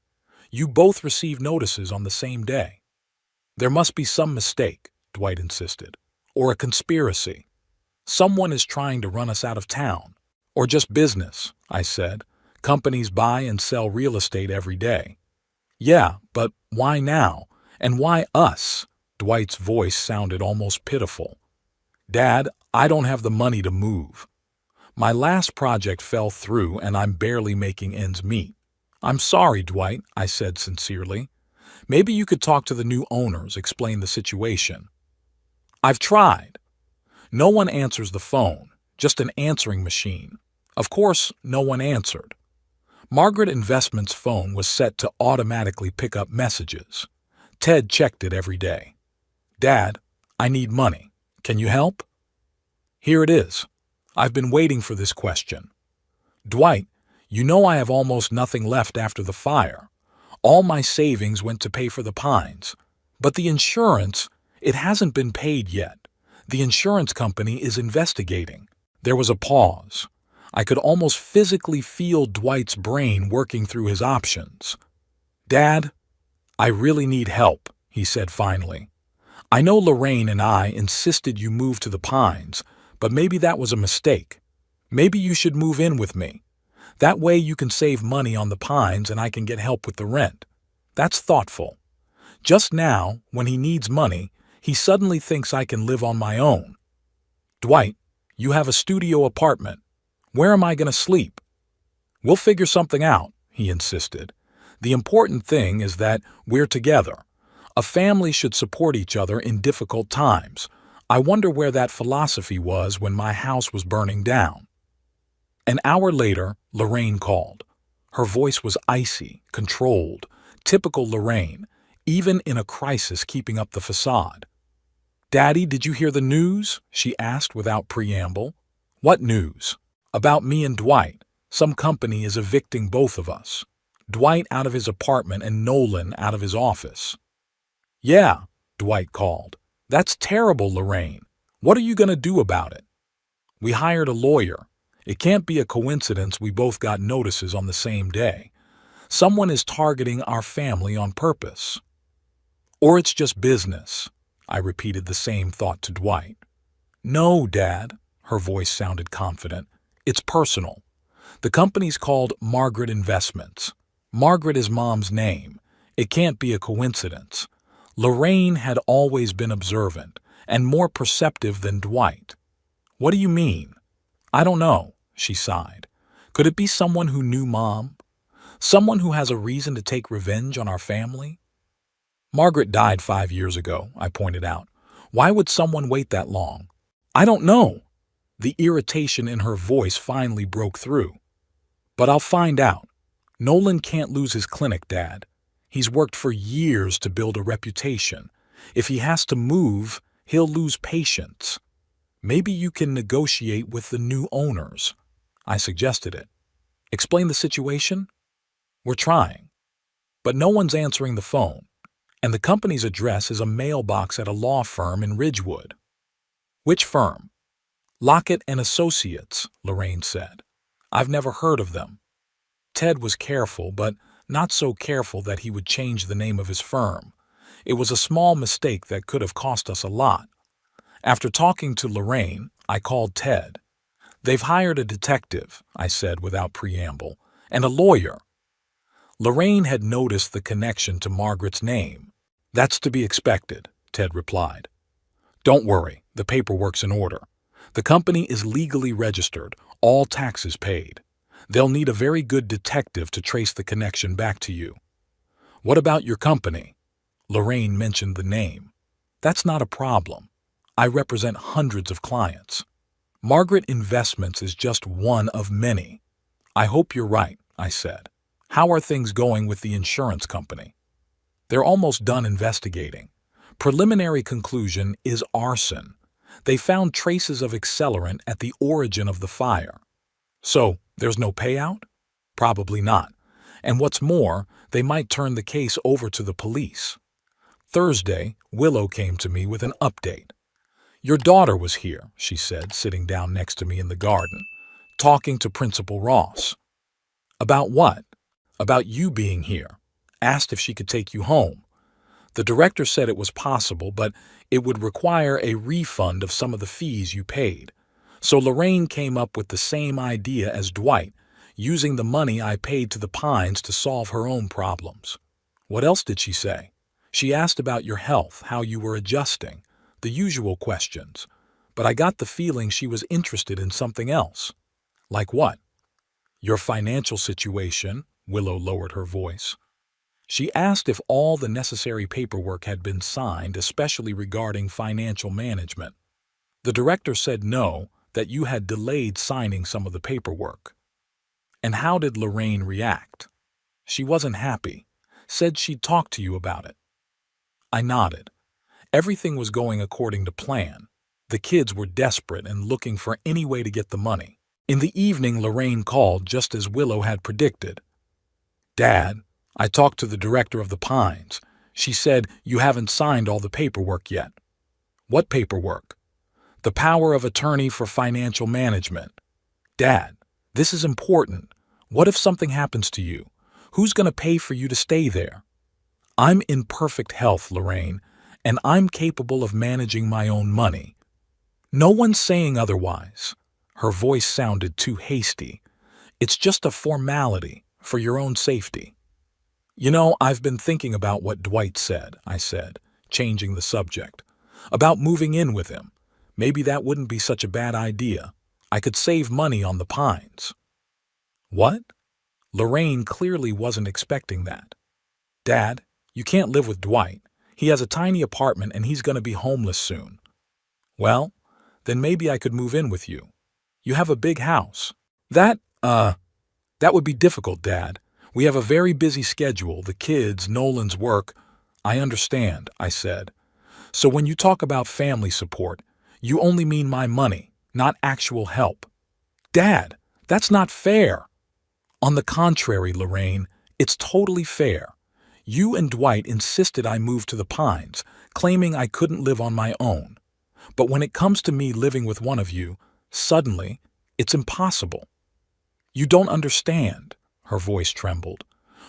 Speaker 1: "You both received notices on the same day." "There must be some mistake," Dwight insisted, "or a conspiracy. Someone is trying to run us out of town. Or just business," I said. "Companies buy and sell real estate every day." "Yeah, but why now? And why us?" Dwight's voice sounded almost pitiful. "Dad, I don't have the money to move. My last project fell through and I'm barely making ends meet." "I'm sorry, Dwight," I said sincerely. "Maybe you could talk to the new owners, explain the situation." "I've tried." No one answers the phone, just an answering machine. Of course, no one answered. Margaret Investments' phone was set to automatically pick up messages. Ted checked it every day. "Dad, I need money. Can you help?" Here it is. I've been waiting for this question. "Dwight, you know I have almost nothing left after the fire. All my savings went to pay for the Pines. But the insurance, it hasn't been paid yet. The insurance company is investigating." There was a pause. I could almost physically feel Dwight's brain working through his options. "Dad, I really need help," he said finally. "I know Lorraine and I insisted you move to the Pines, but maybe that was a mistake. Maybe you should move in with me. That way you can save money on the Pines and I can get help with the rent. That's thoughtful. Just now, when he needs money, he suddenly thinks I can live on my own. Dwight, you have a studio apartment. Where am I going to sleep?" "We'll figure something out," he insisted. "The important thing is that we're together. A family should support each other in difficult times. I wonder where that philosophy was when my house was burning down." An hour later, Lorraine called. Her voice was icy, controlled, typical Lorraine, even in a crisis keeping up the facade. "Daddy, did you hear the news?" she asked without preamble. "What news?" "About me and Dwight. Some company is evicting both of us. Dwight out of his apartment and Nolan out of his office." "Yeah," Dwight called. "That's terrible, Lorraine. What are you going to do about it?" "We hired a lawyer. It can't be a coincidence we both got notices on the same day. Someone is targeting our family on purpose. Or it's just business. I repeated the same thought to Dwight. No, Dad, her voice sounded confident. It's personal. The company's called Margaret Investments. Margaret is Mom's name. It can't be a coincidence. Lorraine had always been observant and more perceptive than Dwight. What do you mean? I don't know, she sighed. Could it be someone who knew Mom? Someone who has a reason to take revenge on our family? Margaret died 5 years ago, I pointed out. Why would someone wait that long? I don't know. The irritation in her voice finally broke through. But I'll find out. Nolan can't lose his clinic, Dad. He's worked for years to build a reputation. If he has to move, he'll lose patience. Maybe you can negotiate with the new owners. I suggested it. Explain the situation? We're trying. But no one's answering the phone, and the company's address is a mailbox at a law firm in Ridgewood. Which firm? Lockett and Associates, Lorraine said. I've never heard of them. Ted was careful, but not so careful that he would change the name of his firm. It was a small mistake that could have cost us a lot. After talking to Lorraine, I called Ted. They've hired a detective, I said without preamble, and a lawyer. Lorraine had noticed the connection to Margaret's name. That's to be expected, Ted replied. Don't worry, the paperwork's in order. The company is legally registered, all taxes paid. They'll need a very good detective to trace the connection back to you. What about your company? Lorraine mentioned the name. That's not a problem. I represent hundreds of clients. Margaret Investments is just one of many. I hope you're right, I said. How are things going with the insurance company? They're almost done investigating. Preliminary conclusion is arson. They found traces of accelerant at the origin of the fire. So, there's no payout? Probably not. And what's more, they might turn the case over to the police. Thursday, Willow came to me with an update. Your daughter was here, she said, sitting down next to me in the garden, talking to Principal Ross. About what? About you being here. Asked if she could take you home. The director said it was possible, but it would require a refund of some of the fees you paid. So Lorraine came up with the same idea as Dwight, using the money I paid to the Pines to solve her own problems. What else did she say? She asked about your health, how you were adjusting, the usual questions. But I got the feeling she was interested in something else. Like what? Your financial situation, Willow lowered her voice. She asked if all the necessary paperwork had been signed, especially regarding financial management. The director said no, that you had delayed signing some of the paperwork. And how did Lorraine react? She wasn't happy, said she'd talk to you about it. I nodded. Everything was going according to plan. The kids were desperate and looking for any way to get the money. In the evening, Lorraine called just as Willow had predicted. Dad, I talked to the director of the Pines. She said you haven't signed all the paperwork yet. What paperwork? The power of attorney for financial management. Dad, this is important. What if something happens to you? Who's going to pay for you to stay there? I'm in perfect health, Lorraine, and I'm capable of managing my own money. No one's saying otherwise. Her voice sounded too hasty. It's just a formality for your own safety. You know, I've been thinking about what Dwight said, I said, changing the subject. About moving in with him. Maybe that wouldn't be such a bad idea. I could save money on the Pines. What? Lorraine clearly wasn't expecting that. Dad, you can't live with Dwight. He has a tiny apartment and he's going to be homeless soon. Well, then maybe I could move in with you. You have a big house. That would be difficult, Dad. We have a very busy schedule, the kids, Nolan's work. I understand, I said. So when you talk about family support, you only mean my money, not actual help. Dad, that's not fair. On the contrary, Lorraine, it's totally fair. You and Dwight insisted I move to the Pines, claiming I couldn't live on my own. But when it comes to me living with one of you, suddenly, it's impossible. You don't understand. Her voice trembled.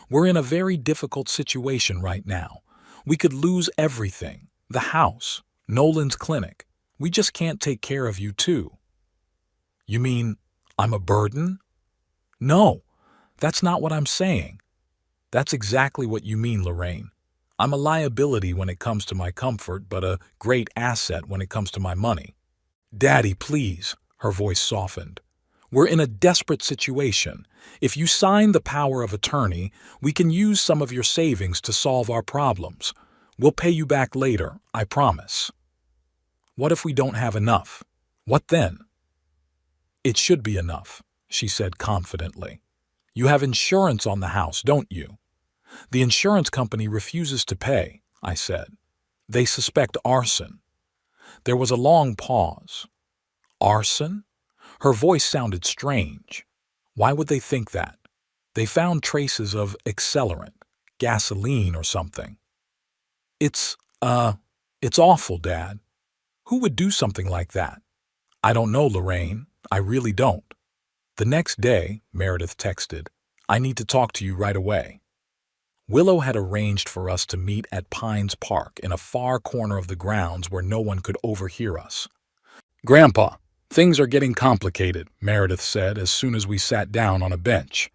Speaker 1: We're in a very difficult situation right now. We could lose everything. The house, Nolan's clinic. We just can't take care of you too. You mean I'm a burden? No, that's not what I'm saying. That's exactly what you mean, Lorraine. I'm a liability when it comes to my comfort, but a great asset when it comes to my money. Daddy, please, her voice softened. We're in a desperate situation. If you sign the power of attorney, we can use some of your savings to solve our problems. We'll pay you back later, I promise. What if we don't have enough? What then? It should be enough, she said confidently. You have insurance on the house, don't you? The insurance company refuses to pay, I said. They suspect arson. There was a long pause. Arson? Her voice sounded strange. Why would they think that? They found traces of accelerant, gasoline or something. It's awful, Dad. Who would do something like that? I don't know, Lorraine. I really don't. The next day, Meredith texted, I need to talk to you right away. Willow had arranged for us to meet at Pines Park in a far corner of the grounds where no one could overhear us. Grandpa, things are getting complicated, Meredith said as soon as we sat down on a bench.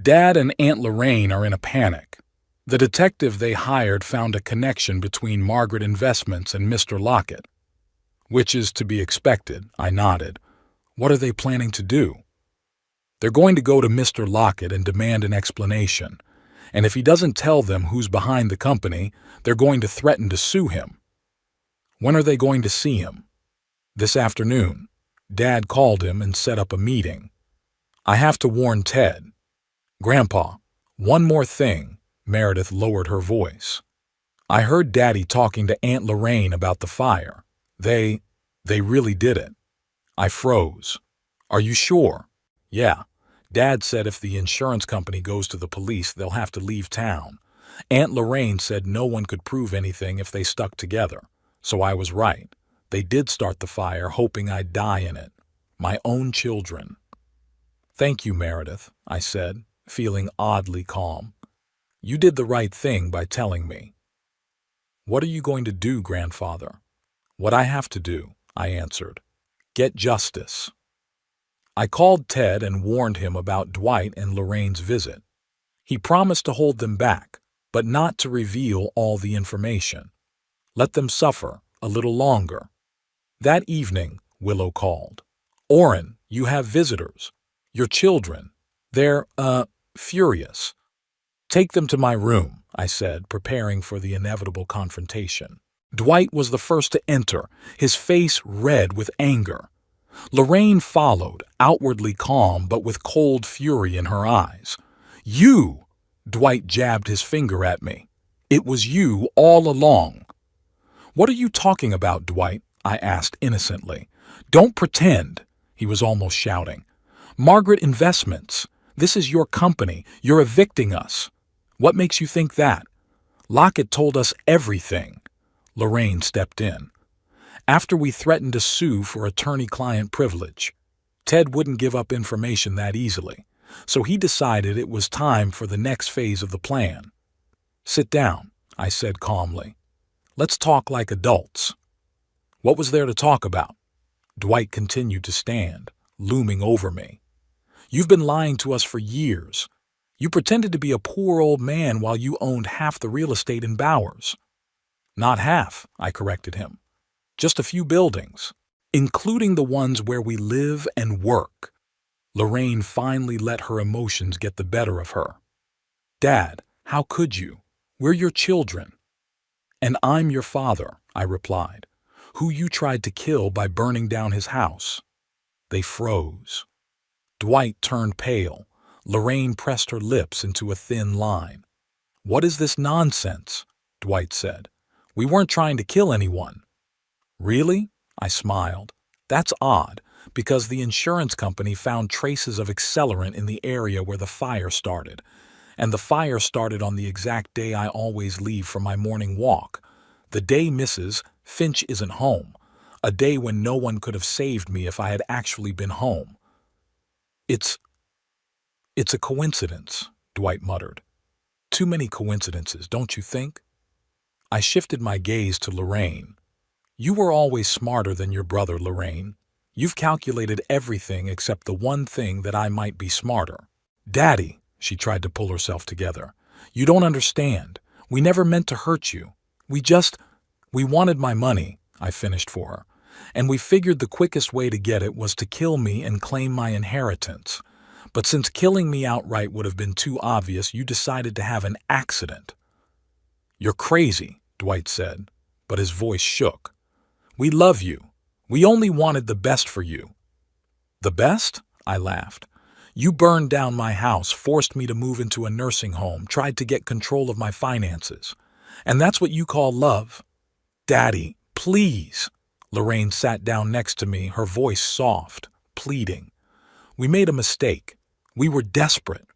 Speaker 1: Dad and Aunt Lorraine are in a panic. The detective they hired found a connection between Margaret Investments and Mr. Lockett. Which is to be expected, I nodded. What are they planning to do? They're going to go to Mr. Lockett and demand an explanation. And if he doesn't tell them who's behind the company, they're going to threaten to sue him. When are they going to see him? This afternoon. Dad called him and set up a meeting. I have to warn Ted. Grandpa, one more thing, Meredith lowered her voice. I heard Daddy talking to Aunt Lorraine about the fire. They really did it. I froze. Are you sure? Yeah. Dad said if the insurance company goes to the police, they'll have to leave town. Aunt Lorraine said no one could prove anything if they stuck together. So I was right. They did start the fire, hoping I'd die in it. My own children. Thank you, Meredith, I said, feeling oddly calm. You did the right thing by telling me. What are you going to do, Grandfather? What I have to do, I answered. Get justice. I called Ted and warned him about Dwight and Lorraine's visit. He promised to hold them back, but not to reveal all the information. Let them suffer a little longer. That evening, Willow called. Orrin, you have visitors. Your children. They're, furious. Take them to my room, I said, preparing for the inevitable confrontation. Dwight was the first to enter, his face red with anger. Lorraine followed, outwardly calm but with cold fury in her eyes. You! Dwight jabbed his finger at me. It was you all along. What are you talking about, Dwight? I asked innocently. Don't pretend, he was almost shouting. Margaret Investments. This is your company. You're evicting us. What makes you think that? Lockett told us everything. Lorraine stepped in. After we threatened to sue for attorney-client privilege, Ted wouldn't give up information that easily, so he decided it was time for the next phase of the plan. Sit down, I said calmly. Let's talk like adults. What was there to talk about? Dwight continued to stand, looming over me. You've been lying to us for years. You pretended to be a poor old man while you owned half the real estate in Bowers. Not half, I corrected him. Just a few buildings, including the ones where we live and work. Lorraine finally let her emotions get the better of her. Dad, how could you? We're your children. And I'm your father, I replied, who you tried to kill by burning down his house. They froze. Dwight turned pale. Lorraine pressed her lips into a thin line. What is this nonsense? Dwight said. We weren't trying to kill anyone. Really? I smiled. That's odd, because the insurance company found traces of accelerant in the area where the fire started, and the fire started on the exact day I always leave for my morning walk. The day Mrs. Finch isn't home, a day when no one could have saved me if I had actually been home. It's a coincidence, Dwight muttered. Too many coincidences, don't you think? I shifted my gaze to Lorraine. You were always smarter than your brother, Lorraine. You've calculated everything except the one thing that I might be smarter. Daddy, she tried to pull herself together. You don't understand. We never meant to hurt you. We wanted my money, I finished for her. And we figured the quickest way to get it was to kill me and claim my inheritance. But since killing me outright would have been too obvious, you decided to have an accident. You're crazy, Dwight said, but his voice shook. We love you. We only wanted the best for you. The best? I laughed. You burned down my house, forced me to move into a nursing home, tried to get control of my finances. And that's what you call love? Daddy, please. Lorraine sat down next to me, her voice soft, pleading. We made a mistake. We were desperate.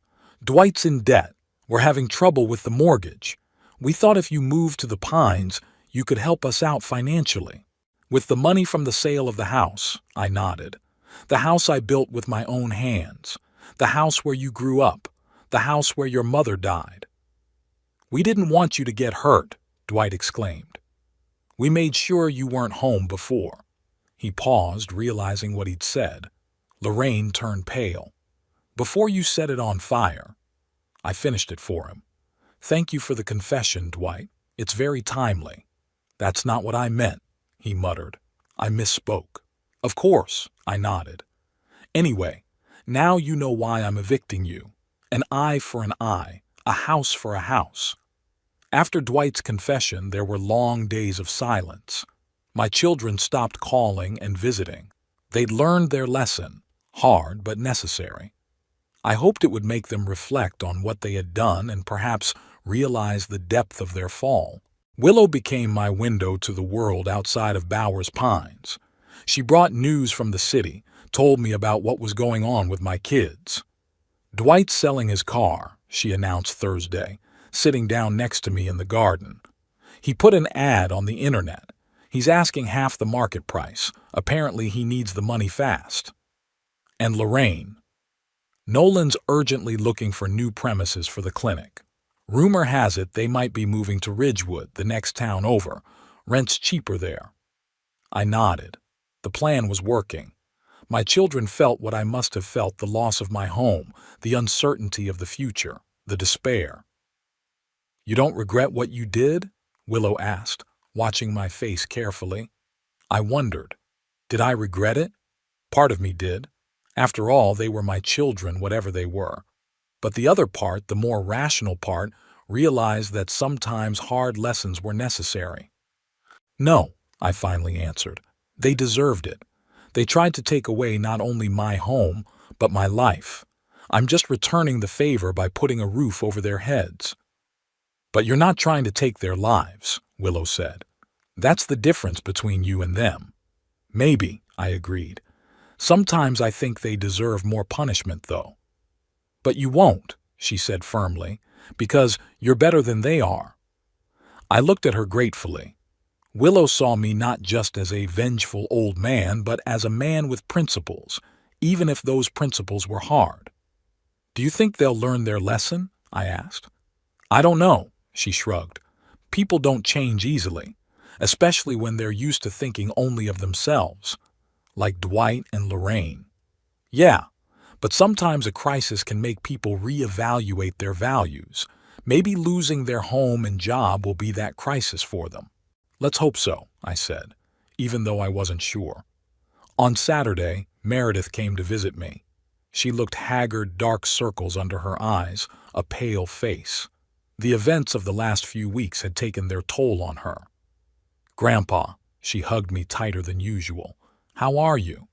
Speaker 1: Dwight's in debt. We're having trouble with the mortgage. We thought if you moved to the Pines, you could help us out financially. With the money from the sale of the house, I nodded. The house I built with my own hands. The house where you grew up. The house where your mother died. We didn't want you to get hurt, Dwight exclaimed. We made sure you weren't home before. He paused, realizing what he'd said. Lorraine turned pale. Before you set it on fire. I finished it for him. Thank you for the confession, Dwight. It's very timely. That's not what I meant, he muttered. I misspoke. Of course, I nodded. Anyway, now you know why I'm evicting you. An eye for an eye, a house for a house. After Dwight's confession, there were long days of silence. My children stopped calling and visiting. They'd learned their lesson, hard but necessary. I hoped it would make them reflect on what they had done and perhaps realize the depth of their fall. Willow became my window to the world outside of Bowers Pines. She brought news from the city, told me about what was going on with my kids. Dwight's selling his car, she announced Thursday, sitting down next to me in the garden. He put an ad on the internet. He's asking half the market price. Apparently he needs the money fast. And Lorraine. Nolan's urgently looking for new premises for the clinic. Rumor has it they might be moving to Ridgewood, the next town over. Rent's cheaper there. I nodded. The plan was working. My children felt what I must have felt, the loss of my home, the uncertainty of the future, the despair. You don't regret what you did? Willow asked, watching my face carefully. I wondered. Did I regret it? Part of me did. After all, they were my children, whatever they were. But the other part, the more rational part, realized that sometimes hard lessons were necessary. No, I finally answered. They deserved it. They tried to take away not only my home, but my life. I'm just returning the favor by putting a roof over their heads. But you're not trying to take their lives, Willow said. That's the difference between you and them. Maybe, I agreed. Sometimes I think they deserve more punishment, though. But you won't, she said firmly, because you're better than they are. I looked at her gratefully. Willow saw me not just as a vengeful old man, but as a man with principles, even if those principles were hard. Do you think they'll learn their lesson? I asked. I don't know, she shrugged. People don't change easily, especially when they're used to thinking only of themselves. Like Dwight and Lorraine. Yeah, but sometimes a crisis can make people reevaluate their values. Maybe losing their home and job will be that crisis for them. Let's hope so, I said, even though I wasn't sure. On Saturday, Meredith came to visit me. She looked haggard, dark circles under her eyes, a pale face. The events of the last few weeks had taken their toll on her. Grandpa, she hugged me tighter than usual. How are you?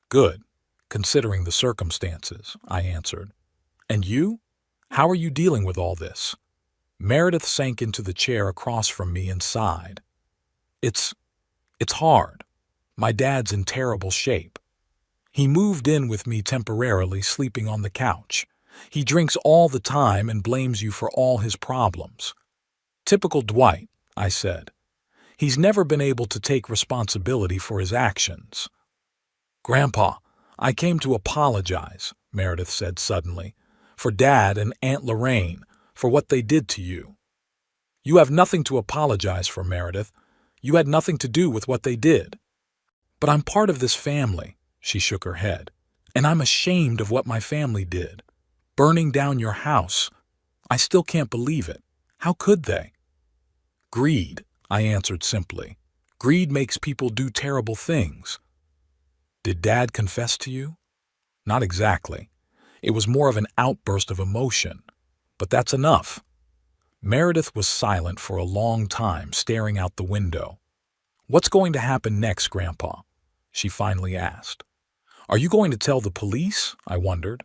Speaker 1: Good, considering the circumstances, I answered. And you? How are you dealing with all this? Meredith sank into the chair across from me and sighed. It's hard. My dad's in terrible shape. He moved in with me temporarily, sleeping on the couch. He drinks all the time and blames you for all his problems. Typical Dwight, I said. He's never been able to take responsibility for his actions. Grandpa, I came to apologize, Meredith said suddenly, for Dad and Aunt Lorraine, for what they did to you. You have nothing to apologize for, Meredith. You had nothing to do with what they did. But I'm part of this family, she shook her head, and I'm ashamed of what my family did. Burning down your house. I still can't believe it. How could they? Greed, I answered simply. Greed makes people do terrible things. Did Dad confess to you? Not exactly. It was more of an outburst of emotion. But that's enough. Meredith was silent for a long time, staring out the window. What's going to happen next, Grandpa? She finally asked. Are you going to tell the police? I wondered.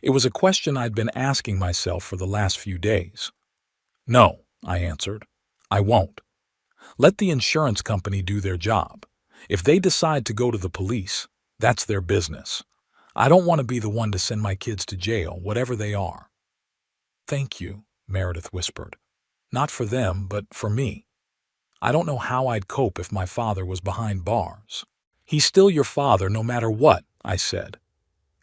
Speaker 1: It was a question I'd been asking myself for the last few days. No, I answered. I won't. Let the insurance company do their job. If they decide to go to the police, that's their business. I don't want to be the one to send my kids to jail, whatever they are. Thank you, Meredith whispered. Not for them, but for me. I don't know how I'd cope if my father was behind bars. He's still your father no matter what, I said.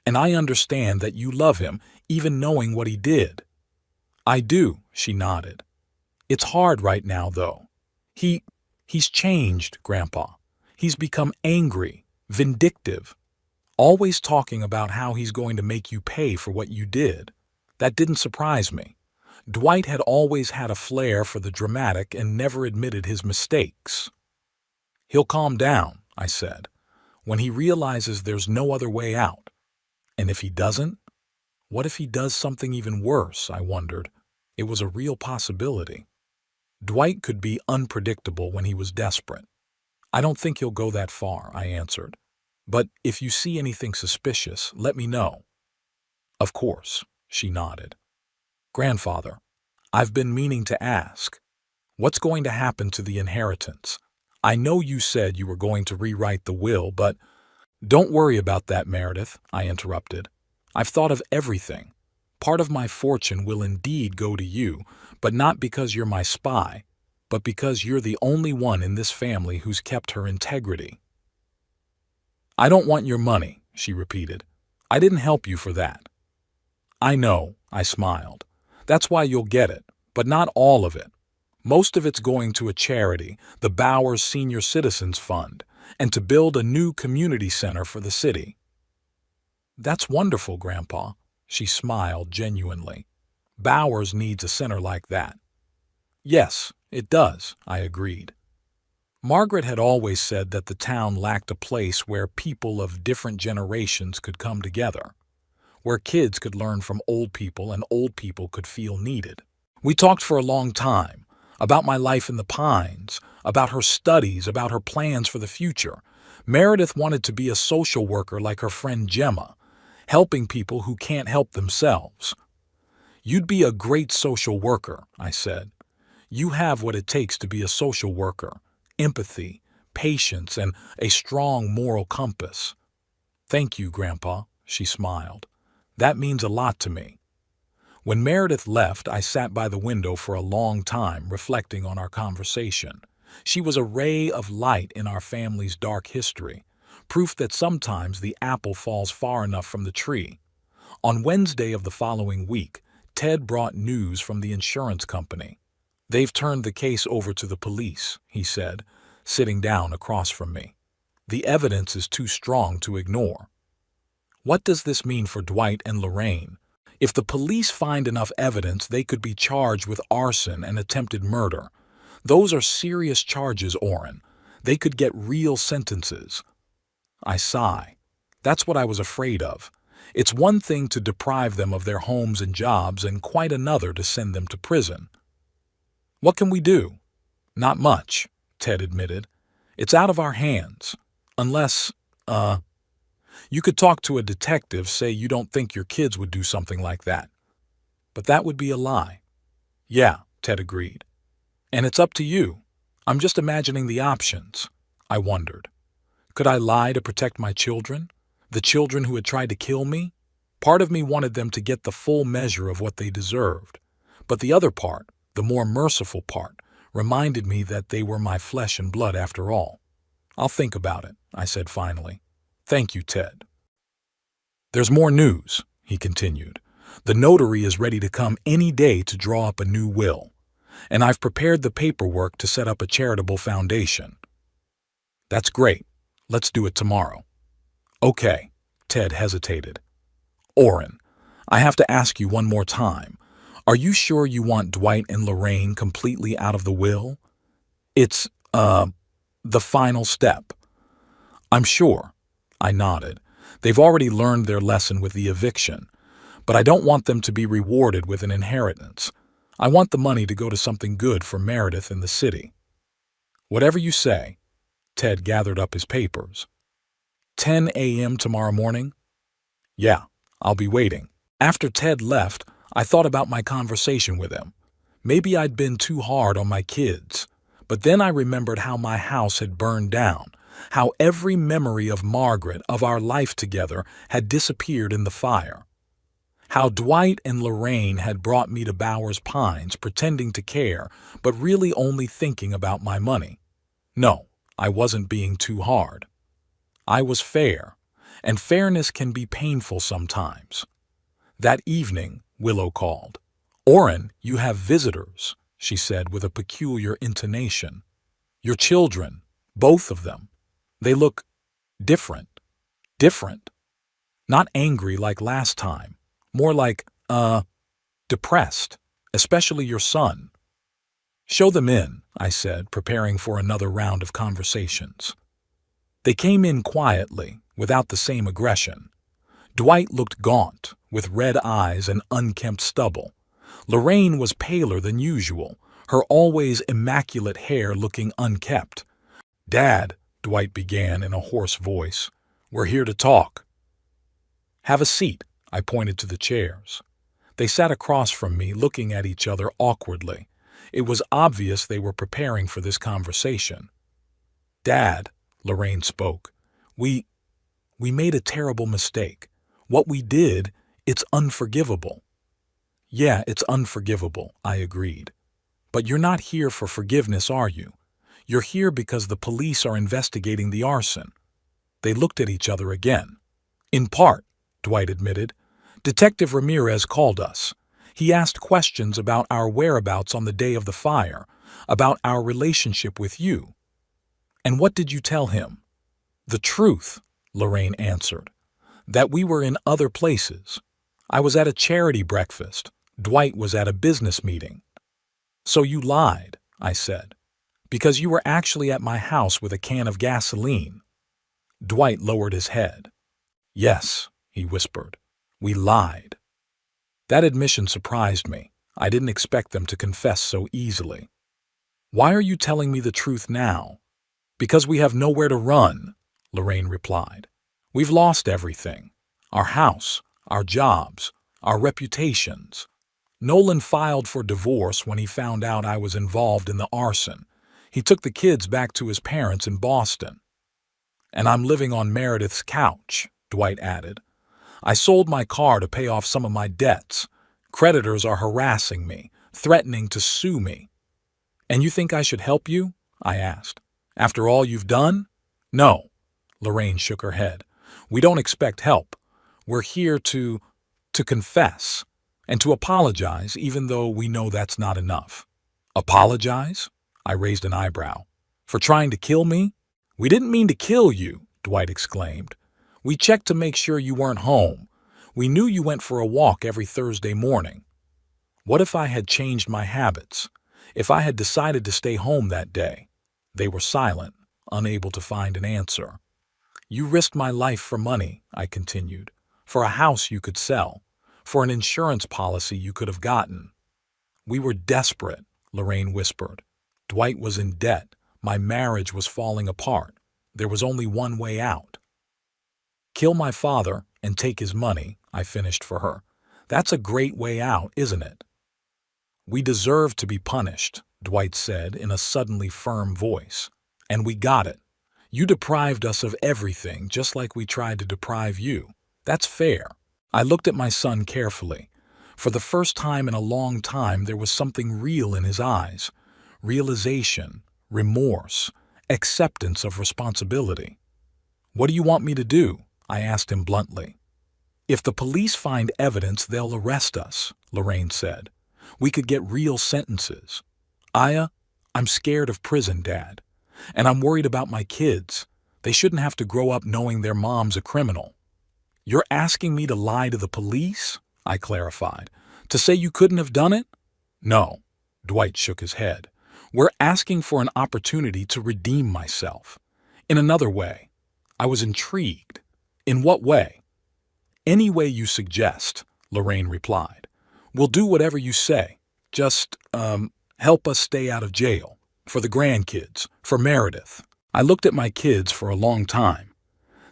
Speaker 1: And I understand that you love him, even knowing what he did. I do, she nodded. It's hard right now, though. He's changed, Grandpa. He's become angry, vindictive, always talking about how he's going to make you pay for what you did. That didn't surprise me. Dwight had always had a flair for the dramatic and never admitted his mistakes. He'll calm down, I said, when he realizes there's no other way out. And if he doesn't? What if he does something even worse, I wondered. It was a real possibility. Dwight could be unpredictable when he was desperate. I don't think he'll go that far, I answered. But if you see anything suspicious, let me know. Of course, she nodded. Grandfather, I've been meaning to ask. What's going to happen to the inheritance? I know you said you were going to rewrite the will, but don't worry about that, Meredith, I interrupted. I've thought of everything. Part of my fortune will indeed go to you, but not because you're my spy, but because you're the only one in this family who's kept her integrity. I don't want your money, she repeated. I didn't help you for that. I know, I smiled. That's why you'll get it, but not all of it. Most of it's going to a charity, the Bowers Senior Citizens Fund, and to build a new community center for the city. That's wonderful, Grandpa, she smiled genuinely. Bowers needs a center like that. Yes, it does, I agreed. Margaret had always said that the town lacked a place where people of different generations could come together, where kids could learn from old people and old people could feel needed. We talked for a long time, about my life in the Pines, about her studies, about her plans for the future. Meredith wanted to be a social worker like her friend Gemma, helping people who can't help themselves. You'd be a great social worker, I said. You have what it takes to be a social worker: empathy, patience, and a strong moral compass. Thank you, Grandpa, she smiled. That means a lot to me. When Meredith left, I sat by the window for a long time, reflecting on our conversation. She was a ray of light in our family's dark history, proof that sometimes the apple falls far enough from the tree. On Wednesday of the following week, Ted brought news from the insurance company. They've turned the case over to the police, he said, sitting down across from me. The evidence is too strong to ignore. What does this mean for Dwight and Lorraine? If the police find enough evidence, they could be charged with arson and attempted murder. Those are serious charges, Orrin. They could get real sentences. I sigh. That's what I was afraid of. It's one thing to deprive them of their homes and jobs, and quite another to send them to prison. What can we do? Not much, Ted admitted. It's out of our hands. Unless, you could talk to a detective, say you don't think your kids would do something like that. But that would be a lie. Yeah, Ted agreed. And it's up to you. I'm just imagining the options. I wondered. Could I lie to protect my children? The children who had tried to kill me? Part of me wanted them to get the full measure of what they deserved. But the other part, the more merciful part, reminded me that they were my flesh and blood after all. I'll think about it, I said finally. Thank you, Ted. There's more news, he continued. The notary is ready to come any day to draw up a new will, and I've prepared the paperwork to set up a charitable foundation. That's great. Let's do it tomorrow. Okay, Ted hesitated. Orrin, I have to ask you one more time. Are you sure you want Dwight and Lorraine completely out of the will? It's, the final step. I'm sure. I nodded. They've already learned their lesson with the eviction, but I don't want them to be rewarded with an inheritance. I want the money to go to something good for Meredith and the city. Whatever you say. Ted gathered up his papers. 10 a.m. tomorrow morning? Yeah, I'll be waiting. After Ted left, I thought about my conversation with him. Maybe I'd been too hard on my kids. But then I remembered how my house had burned down, how every memory of Margaret, of our life together, had disappeared in the fire. How Dwight and Lorraine had brought me to Bowers Pines pretending to care, but really only thinking about my money. No, I wasn't being too hard. I was fair, and fairness can be painful sometimes. That evening, Willow called. Orrin, you have visitors, she said with a peculiar intonation. Your children, both of them. They look different. Not angry like last time. More like, depressed, especially your son. Show them in, I said, preparing for another round of conversations. They came in quietly, without the same aggression. Dwight looked gaunt, with red eyes and unkempt stubble. Lorraine was paler than usual, her always immaculate hair looking unkept. Dad, Dwight began in a hoarse voice, we're here to talk. Have a seat, I pointed to the chairs. They sat across from me, looking at each other awkwardly. It was obvious they were preparing for this conversation. Dad, Lorraine spoke, we made a terrible mistake. What we did, it's unforgivable. Yeah, it's unforgivable, I agreed. But you're not here for forgiveness, are you? You're here because the police are investigating the arson. They looked at each other again. In part, Dwight admitted. Detective Ramirez called us. He asked questions about our whereabouts on the day of the fire, about our relationship with you. And what did you tell him? The truth, Lorraine answered. That we were in other places. I was at a charity breakfast. Dwight was at a business meeting. So you lied, I said, because you were actually at my house with a can of gasoline. Dwight lowered his head. Yes, he whispered. We lied. That admission surprised me. I didn't expect them to confess so easily. Why are you telling me the truth now? Because we have nowhere to run, Lorraine replied. We've lost everything. Our house, our jobs, our reputations. Nolan filed for divorce when he found out I was involved in the arson. He took the kids back to his parents in Boston. And I'm living on Meredith's couch, Dwight added. I sold my car to pay off some of my debts. Creditors are harassing me, threatening to sue me. And you think I should help you? I asked. After all you've done? No, Lorraine shook her head. We don't expect help. We're here to confess and to apologize, even though we know that's not enough. Apologize? I raised an eyebrow. For trying to kill me? We didn't mean to kill you, Dwight exclaimed. We checked to make sure you weren't home. We knew you went for a walk every Thursday morning. What if I had changed my habits? If I had decided to stay home that day? They were silent, unable to find an answer. You risked my life for money, I continued, for a house you could sell, for an insurance policy you could have gotten. We were desperate, Lorraine whispered. Dwight was in debt. My marriage was falling apart. There was only one way out. Kill my father and take his money, I finished for her. That's a great way out, isn't it? We deserve to be punished, Dwight said in a suddenly firm voice. And we got it. You deprived us of everything, just like we tried to deprive you. That's fair. I looked at my son carefully. For the first time in a long time, there was something real in his eyes. Realization, remorse, acceptance of responsibility. What do you want me to do? I asked him bluntly. If the police find evidence, they'll arrest us, Lorraine said. We could get real sentences. Aya, I'm scared of prison, Dad. And I'm worried about my kids. They shouldn't have to grow up knowing their mom's a criminal. You're asking me to lie to the police? I clarified. To say you couldn't have done it? No, Dwight shook his head. We're asking for an opportunity to redeem myself. In another way. I was intrigued. In what way? Any way you suggest, Lorraine replied. We'll do whatever you say. Just, help us stay out of jail. For the grandkids. For Meredith. I looked at my kids for a long time.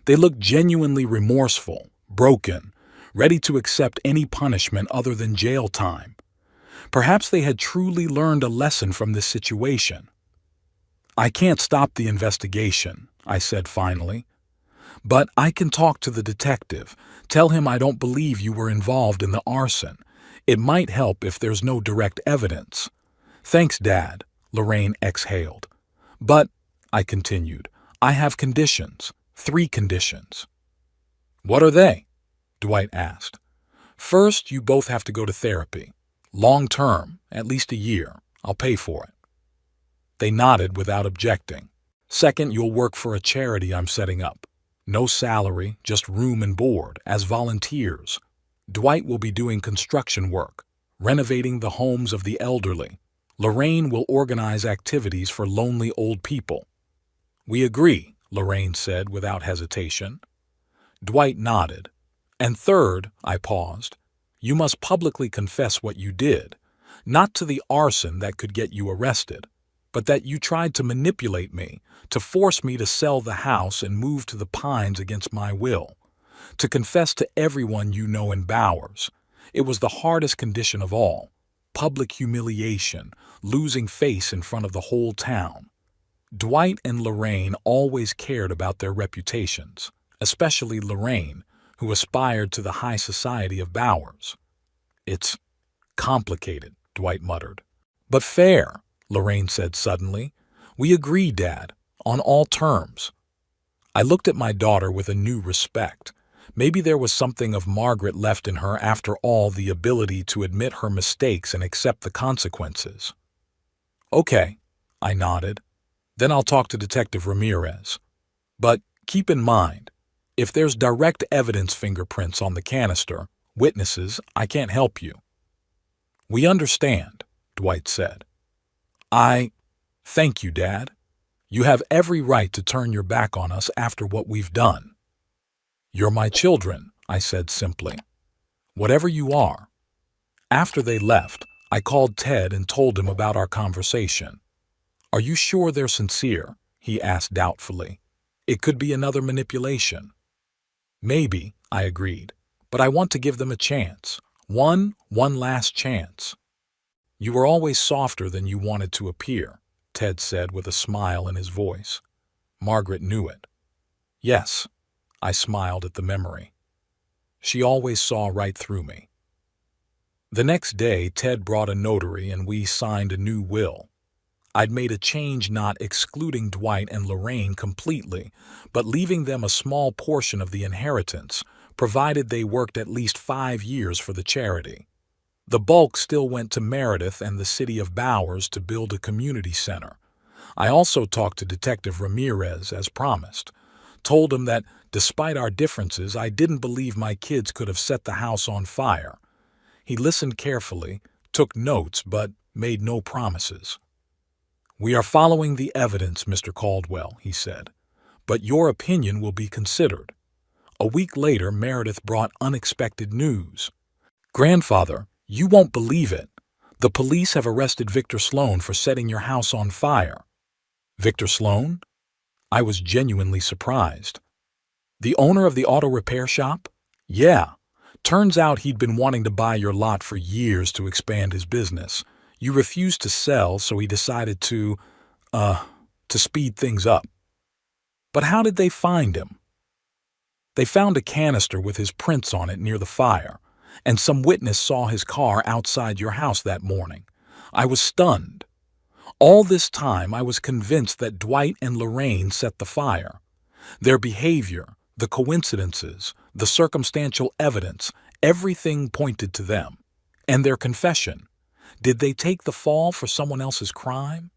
Speaker 1: They looked genuinely remorseful, broken, ready to accept any punishment other than jail time. Perhaps they had truly learned a lesson from this situation. I can't stop the investigation, I said finally. But I can talk to the detective, tell him I don't believe you were involved in the arson. It might help if there's no direct evidence. Thanks, Dad, Lorraine exhaled. But, I continued, I have conditions, 3 conditions. What are they? Dwight asked. First, you both have to go to therapy. Long term, at least a year. I'll pay for it. They nodded without objecting. Second, you'll work for a charity I'm setting up. No salary, just room and board, as volunteers. Dwight will be doing construction work, renovating the homes of the elderly. Lorraine will organize activities for lonely old people. We agree, Lorraine said without hesitation. Dwight nodded. And third, I paused, you must publicly confess what you did, not to the arson that could get you arrested, but that you tried to manipulate me, to force me to sell the house and move to the Pines against my will, to confess to everyone you know in Bowers. It was the hardest condition of all, public humiliation, losing face in front of the whole town. Dwight and Lorraine always cared about their reputations, especially Lorraine, who aspired to the high society of Bowers. It's complicated, Dwight muttered. But fair, Lorraine said suddenly. We agree, Dad, on all terms. I looked at my daughter with a new respect. Maybe there was something of Margaret left in her after all, the ability to admit her mistakes and accept the consequences. Okay, I nodded. Then I'll talk to Detective Ramirez. But keep in mind, if there's direct evidence, fingerprints on the canister, witnesses, I can't help you. We understand, Dwight said. Thank you, Dad. You have every right to turn your back on us after what we've done. You're my children, I said simply. Whatever you are. After they left, I called Ted and told him about our conversation. Are you sure they're sincere? He asked doubtfully. It could be another manipulation. Maybe, I agreed, but I want to give them a chance. One last chance. You were always softer than you wanted to appear, Ted said with a smile in his voice. Margaret knew it. Yes, I smiled at the memory. She always saw right through me. The next day, Ted brought a notary and we signed a new will. I'd made a change not excluding Dwight and Lorraine completely, but leaving them a small portion of the inheritance, provided they worked at least 5 years for the charity. The bulk still went to Meredith and the city of Bowers to build a community center. I also talked to Detective Ramirez as promised, told him that despite our differences, I didn't believe my kids could have set the house on fire. He listened carefully, took notes, but made no promises. We are following the evidence, Mr. Caldwell, he said, but your opinion will be considered. A week later, Meredith brought unexpected news. Grandfather, you won't believe it. The police have arrested Victor Sloan for setting your house on fire. Victor Sloan? I was genuinely surprised. The owner of the auto repair shop? Yeah. Turns out he'd been wanting to buy your lot for years to expand his business. You refused to sell, so he decided to speed things up. But how did they find him? They found a canister with his prints on it near the fire, and some witness saw his car outside your house that morning. I was stunned. All this time, I was convinced that Dwight and Lorraine set the fire. Their behavior, the coincidences, The circumstantial evidence, everything pointed to them. And their confession. Did they take the fall for someone else's crime?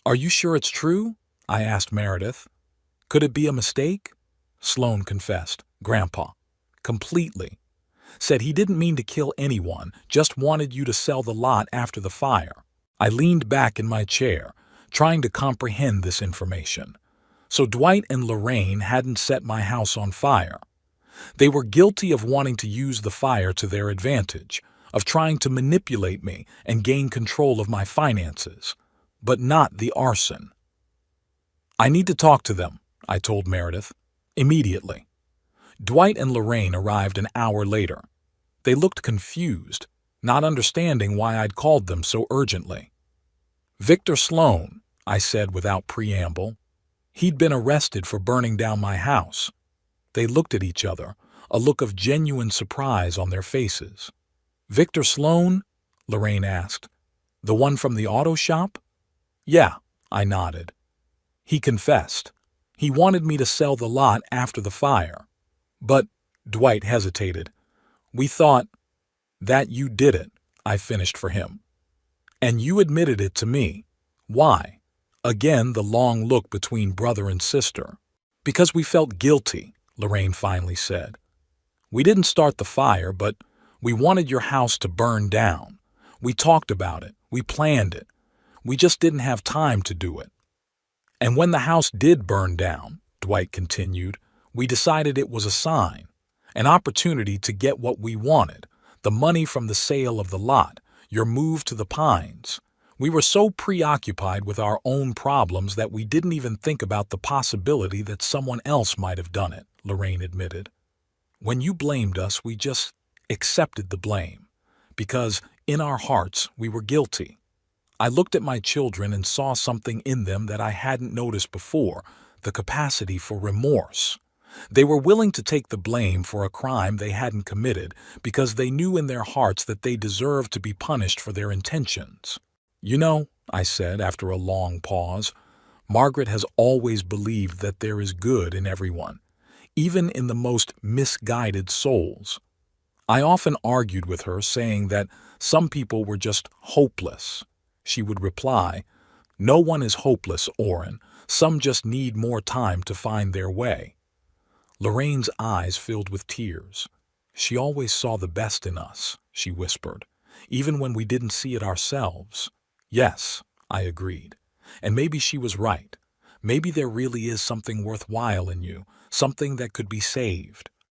Speaker 1: Are you sure it's true? I asked Meredith. Could it be a mistake? Sloan confessed. Grandpa. Completely. Said he didn't mean to kill anyone, just wanted you to sell the lot after the fire. I leaned back in my chair, trying to comprehend this information. So Dwight and Lorraine hadn't set my house on fire. They were guilty of wanting to use the fire to their advantage, of trying to manipulate me and gain control of my finances, but not the arson. I need to talk to them, I told Meredith, immediately. Dwight and Lorraine arrived an hour later. They looked confused, not understanding why I'd called them so urgently. Victor Sloan, I said without preamble. He'd been arrested for burning down my house. They looked at each other, a look of genuine surprise on their faces. Victor Sloan? Lorraine asked. The one from the auto shop? Yeah, I nodded. He confessed. He wanted me to sell the lot after the fire. But, Dwight hesitated. We thought that you did it, I finished for him. And you admitted it to me. Why? Again, the long look between brother and sister. Because we felt guilty, Lorraine finally said. We didn't start the fire, but we wanted your house to burn down. We talked about it. We planned it. We just didn't have time to do it. And when the house did burn down, Dwight continued, we decided it was a sign, an opportunity to get what we wanted, the money from the sale of the lot, your move to the Pines. We were so preoccupied with our own problems that we didn't even think about the possibility that someone else might have done it, Lorraine admitted. When you blamed us, we just accepted the blame, because in our hearts we were guilty. I looked at my children and saw something in them that I hadn't noticed before, the capacity for remorse. They were willing to take the blame for a crime they hadn't committed because they knew in their hearts that they deserved to be punished for their intentions. You know, I said after a long pause, Margaret has always believed that there is good in everyone, even in the most misguided souls. I often argued with her, saying that some people were just hopeless. She would reply, no one is hopeless, Orrin. Some just need more time to find their way. Lorraine's eyes filled with tears. She always saw the best in us, she whispered, even when we didn't see it ourselves. Yes, I agreed. And maybe she was right. Maybe there really is something worthwhile in you, something that could be saved.